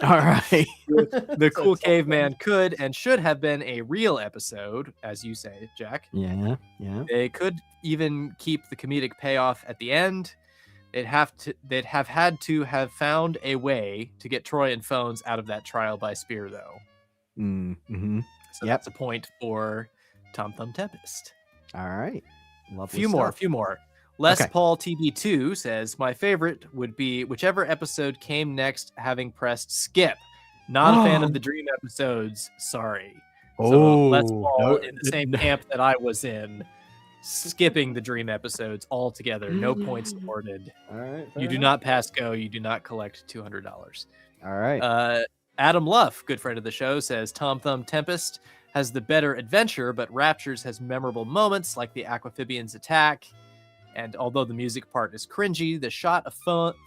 All right. The Cool Caveman could and should have been a real episode, as you say, Jack. Yeah. They could even keep the comedic payoff at the end. They'd have had to have found a way to get Troy and Phones out of that trial by spear, though. Mm-hmm. So that's a point for Thumb Tempest. All right. Lovely few stuff. more. Les Paul TB2 says, my favorite would be whichever episode came next, having pressed skip. Not a fan of the Dream episodes. Sorry. So Les Paul in the same camp that I was in, skipping the Dream episodes altogether. No points awarded. All right. You do not pass go. You do not collect $200. All right. Adam Luff, good friend of the show, says Thumb Tempest has the better adventure, but Raptures has memorable moments like the Aquamphibians attack. And although the music part is cringy, the shot of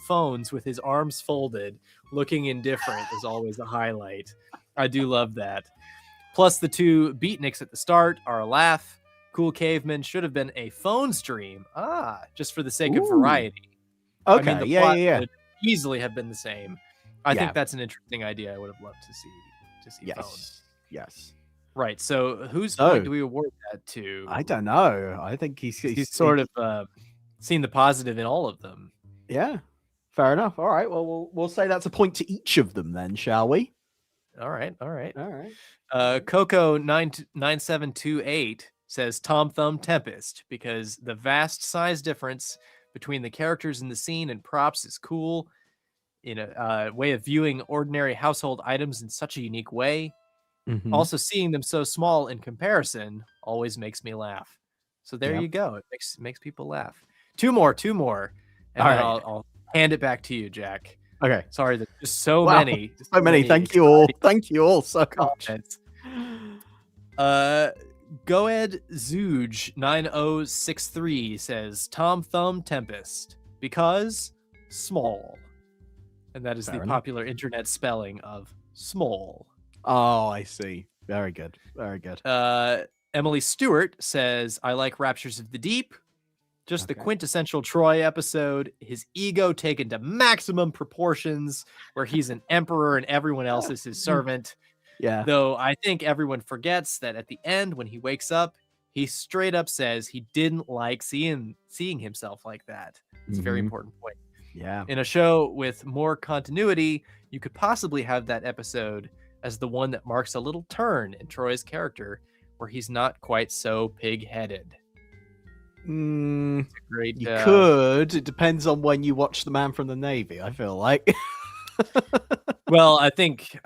Phones with his arms folded, looking indifferent, is always a highlight. I do love that. Plus, the 2 beatniks at the start are a laugh. Cool Caveman should have been a Phones dream. Just for the sake of variety. Okay, I mean, the plot would easily have been the same. I think that's an interesting idea. I would have loved to see Phones. Yes. Right. So whose point do we award that to? I don't know. I think he's sort of seen the positive in all of them. Yeah. Fair enough. All right. Well, we'll say that's a point to each of them then, shall we? All right. Coco 9728 says Thumb Tempest because the vast size difference between the characters in the scene and props is cool. In a way of viewing ordinary household items in such a unique way. Mm-hmm. Also, seeing them so small in comparison always makes me laugh. So there you go. It makes people laugh. Two more, and then I'll hand it back to you, Jack. Okay. Sorry, there's just so many. So many. Thank you all. Thank you all so much. Goed Zooge 9063 says Thumb Tempest because small. And that is the popular internet spelling of small. Oh, I see. Very good. Emily Stewart says, I like Raptures of the Deep. Just the Okay. quintessential Troy episode, his ego taken to maximum proportions, where he's an emperor and everyone else is his servant. Yeah. Though I think everyone forgets that at the end, when he wakes up, he straight up says he didn't like seeing himself like that. It's a very Mhm. important point. Yeah. In a show with more continuity, you could possibly have that episode as the one that marks a little turn in Troy's character, where he's not quite so pig-headed. Mm, It's a great. you could. It depends on when you watch The Man from the Navy, I feel like. Well, I think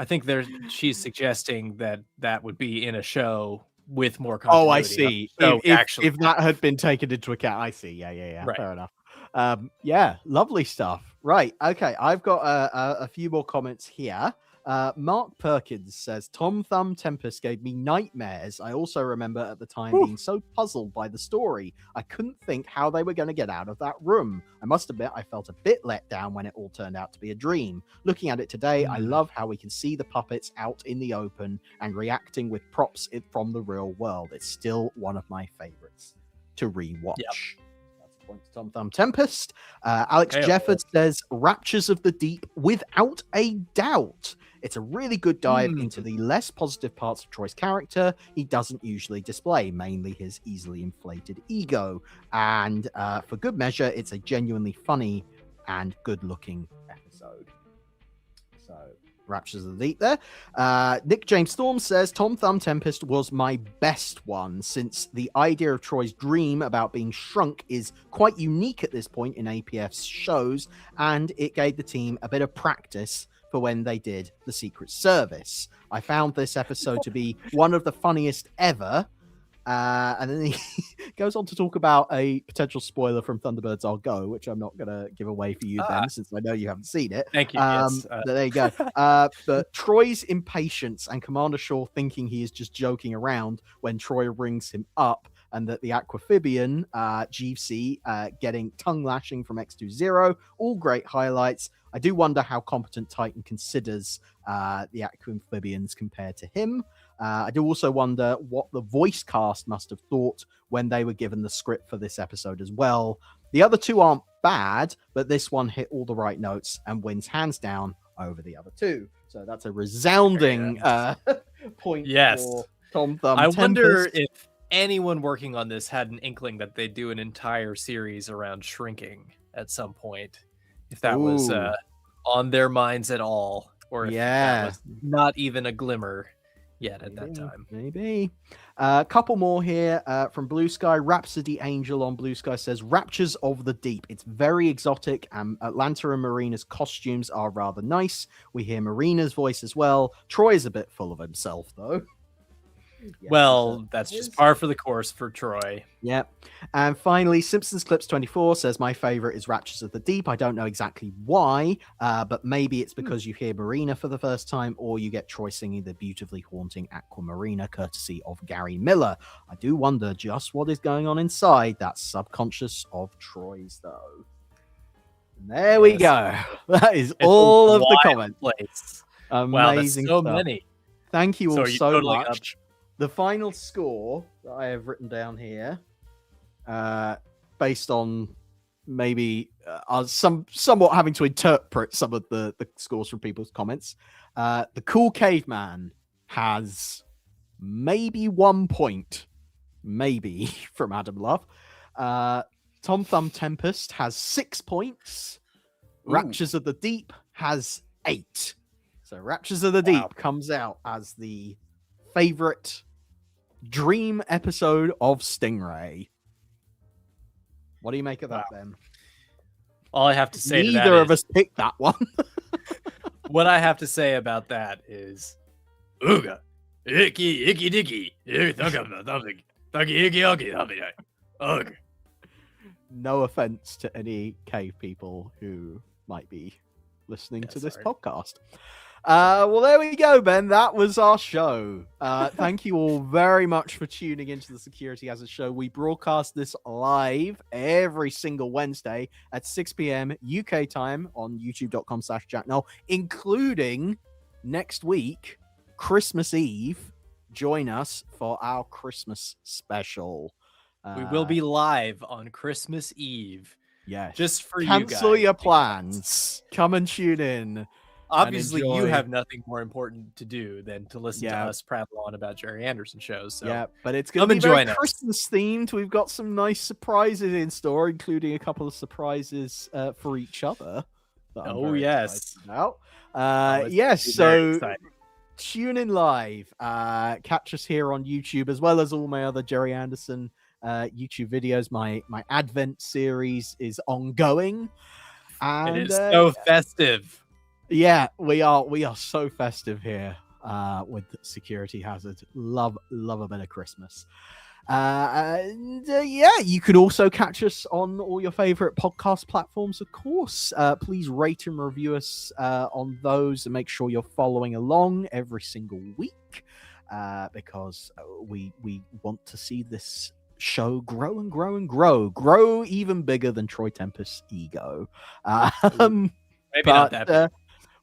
she's suggesting that would be in a show with more continuity. Oh, I see. So If that had been taken into account, I see. Yeah. Right. Fair enough. Yeah, lovely stuff. Right. Okay, I've got a few more comments here. Mark Perkins says, Thumb Tempest gave me nightmares. I also remember at the time being so puzzled by the story. I couldn't think how they were going to get out of that room. I must admit, I felt a bit let down when it all turned out to be a dream. Looking at it today, I love how we can see the puppets out in the open and reacting with props from the real world. It's still one of my favorites to rewatch. Yep. Point to Thumb Tempest. Alex Jefford says Raptures of the Deep without a doubt. It's a really good dive into the less positive parts of Troy's character he doesn't usually display, mainly his easily inflated ego. And for good measure, it's a genuinely funny and good-looking episode. So, Raptures of the Deep there. Nick James Storm says, Thumb Tempest was my best one, since the idea of Troy's dream about being shrunk is quite unique at this point in APF's shows, and it gave the team a bit of practice for when they did the Secret Service. I found this episode to be one of the funniest ever. And then he goes on to talk about a potential spoiler from Thunderbirds I'll Go, which I'm not going to give away for you, Ben, since I know you haven't seen it. Thank you. Yes. There you go. But Troy's impatience and Commander Shaw thinking he is just joking around when Troy rings him up, and that the Aquamphibian, GC, getting tongue lashing from X20, all great highlights. I do wonder how competent Titan considers the Aquamphibians compared to him. I do also wonder what the voice cast must have thought when they were given the script for this episode as well. The other two aren't bad, but this one hit all the right notes and wins hands down over the other two. So that's a resounding point for Thumb I Tempest. wonder if anyone working on this had an inkling that they'd do an entire series around shrinking at some point. If that was on their minds at all, or if that was not even a glimmer yet at that time. Maybe. A couple more here from Blue Sky. Rhapsody Angel on Blue Sky says, Raptures of the Deep. It's very exotic, and Atlanta and Marina's costumes are rather nice. We hear Marina's voice as well. Troy is a bit full of himself, though. Well, that's just par for the course for Troy. Yeah. And finally, Simpsons Clips 24 says, my favorite is Raptures of the Deep. I don't know exactly why, but maybe it's because you hear Marina for the first time, or you get Troy singing the beautifully haunting Aquamarina, courtesy of Gary Miller. I do wonder just what is going on inside that subconscious of Troy's, though. And there we go. That is all of the comments. Place. Amazing wow, that's so stuff. many. Thank you all so totally much. The final score that I have written down here, based on maybe somewhat having to interpret some of the scores from people's comments, the Cool Caveman has maybe 1 point, maybe, from Adam Love. Thumb Tempest has 6 points. Raptures of the Deep has 8. So Raptures of the Deep comes out as the favorite dream episode of Stingray. What do you make of that, Ben? All I have to say Neither to that of us picked that one. What I have to say about that is Ooga, icky, icky, dicky, ugh. No offense to any cave people who might be listening to this podcast. Well, there we go, Ben. That was our show. Thank you all very much for tuning into the Security Hazard Show. We broadcast this live every single Wednesday at 6 p.m. UK time on youtube.com/JackNoll, including next week, Christmas Eve. Join us for our Christmas special. We will be live on Christmas Eve. Yes. Just for Cancel you guys. your plans. Come and tune in. Obviously, enjoy. you have nothing more important to do than to listen to us prattle on about Jerry Anderson shows. So yeah, but it's going to be join very us. Christmas themed. We've got some nice surprises in store, including a couple of surprises for each other. Oh, yes. About. it's yes, very so exciting. tune in live. Catch us here on YouTube, as well as all my other Jerry Anderson YouTube videos. My Advent series is ongoing. And it is so festive. Yeah, we are so festive here with Security Hazard. Love a bit of Christmas. Yeah, you can also catch us on all your favorite podcast platforms, of course. Please rate and review us on those and make sure you're following along every single week because we want to see this show grow and grow and grow even bigger than Troy Tempest's ego. Maybe not that big.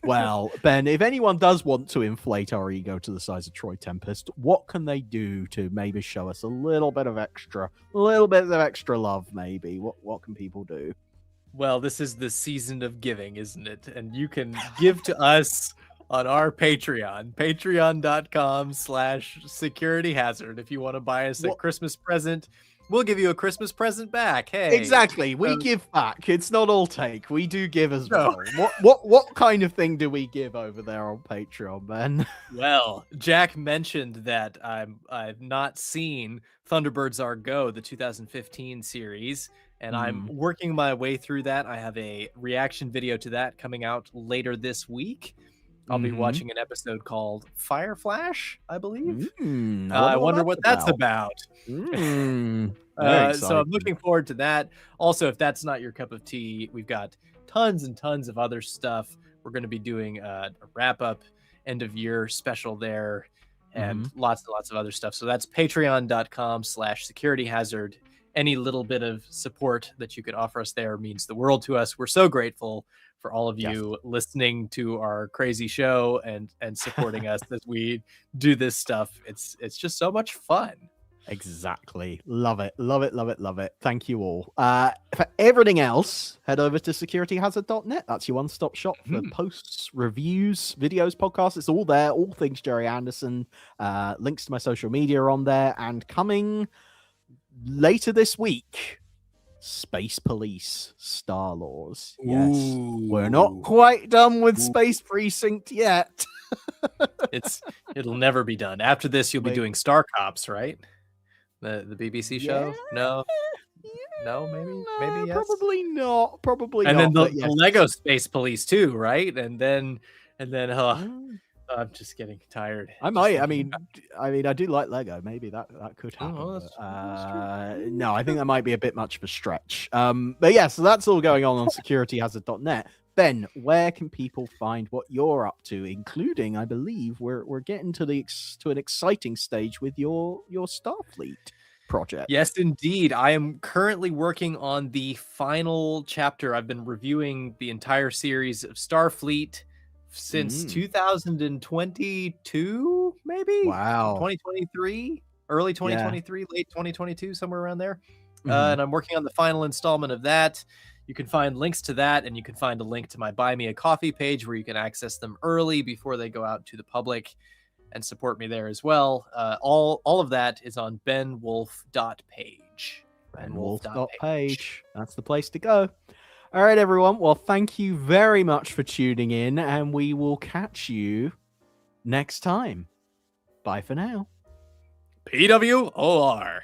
Well, Ben, if anyone does want to inflate our ego to the size of Troy Tempest, what can they do to maybe show us a little bit of extra love? Maybe what can people do? Well, this is the season of giving, isn't it? And you can give to us on our Patreon, patreon.com/securityhazard. If you want to buy us a Christmas present, we'll give you a Christmas present back. Hey, exactly. We give back. It's not all take. We do give as well. What kind of thing do we give over there on Patreon, Ben? Well, Jack mentioned that I've not seen Thunderbirds Are Go, the 2015 series, and I'm working my way through that. I have a reaction video to that coming out later this week. I'll be watching an episode called Fire Flash, I believe. I wonder what that's about. So I'm looking forward to that. Also, if that's not your cup of tea, we've got tons and tons of other stuff. We're going to be doing a wrap-up end-of-year special there and lots and lots of other stuff. So that's patreon.com/securityhazard. Any little bit of support that you could offer us there means the world to us. We're so grateful for all of you listening to our crazy show and supporting us as we do this stuff. It's just so much fun. Exactly. Love it. Thank you all. For everything else, head over to securityhazard.net. That's your one-stop shop for posts, reviews, videos, podcasts. It's all there. All things Jerry Anderson. Links to my social media are on there. And coming later this week, Space Police Star Laws. Yes. We're not quite done with Space Precinct yet. It'll never be done. After this, you'll be doing Star Cops, right? The BBC show? No, maybe yes. Probably not. And then the Lego Space Police too, right? And then I'm just getting tired. I mean, I do like Lego. Maybe that could happen. No, I think that might be a bit much of a stretch. But yeah, so that's all going on securityhazard.net. Ben, where can people find what you're up to? Including, I believe, we're getting to an exciting stage with your Starfleet project. Yes, indeed. I am currently working on the final chapter. I've been reviewing the entire series of Starfleet since 2022, maybe. Wow. 2023, early 2023, late 2022, somewhere around there. And I'm working on the final installment of that. You can find links to that, and you can find a link to my Buy Me a Coffee page where you can access them early before they go out to the public and support me there as well. All of that is on benwolf.page. benwolf.page. That's the place to go. All right, everyone. Well, thank you very much for tuning in, and we will catch you next time. Bye for now. PWOR.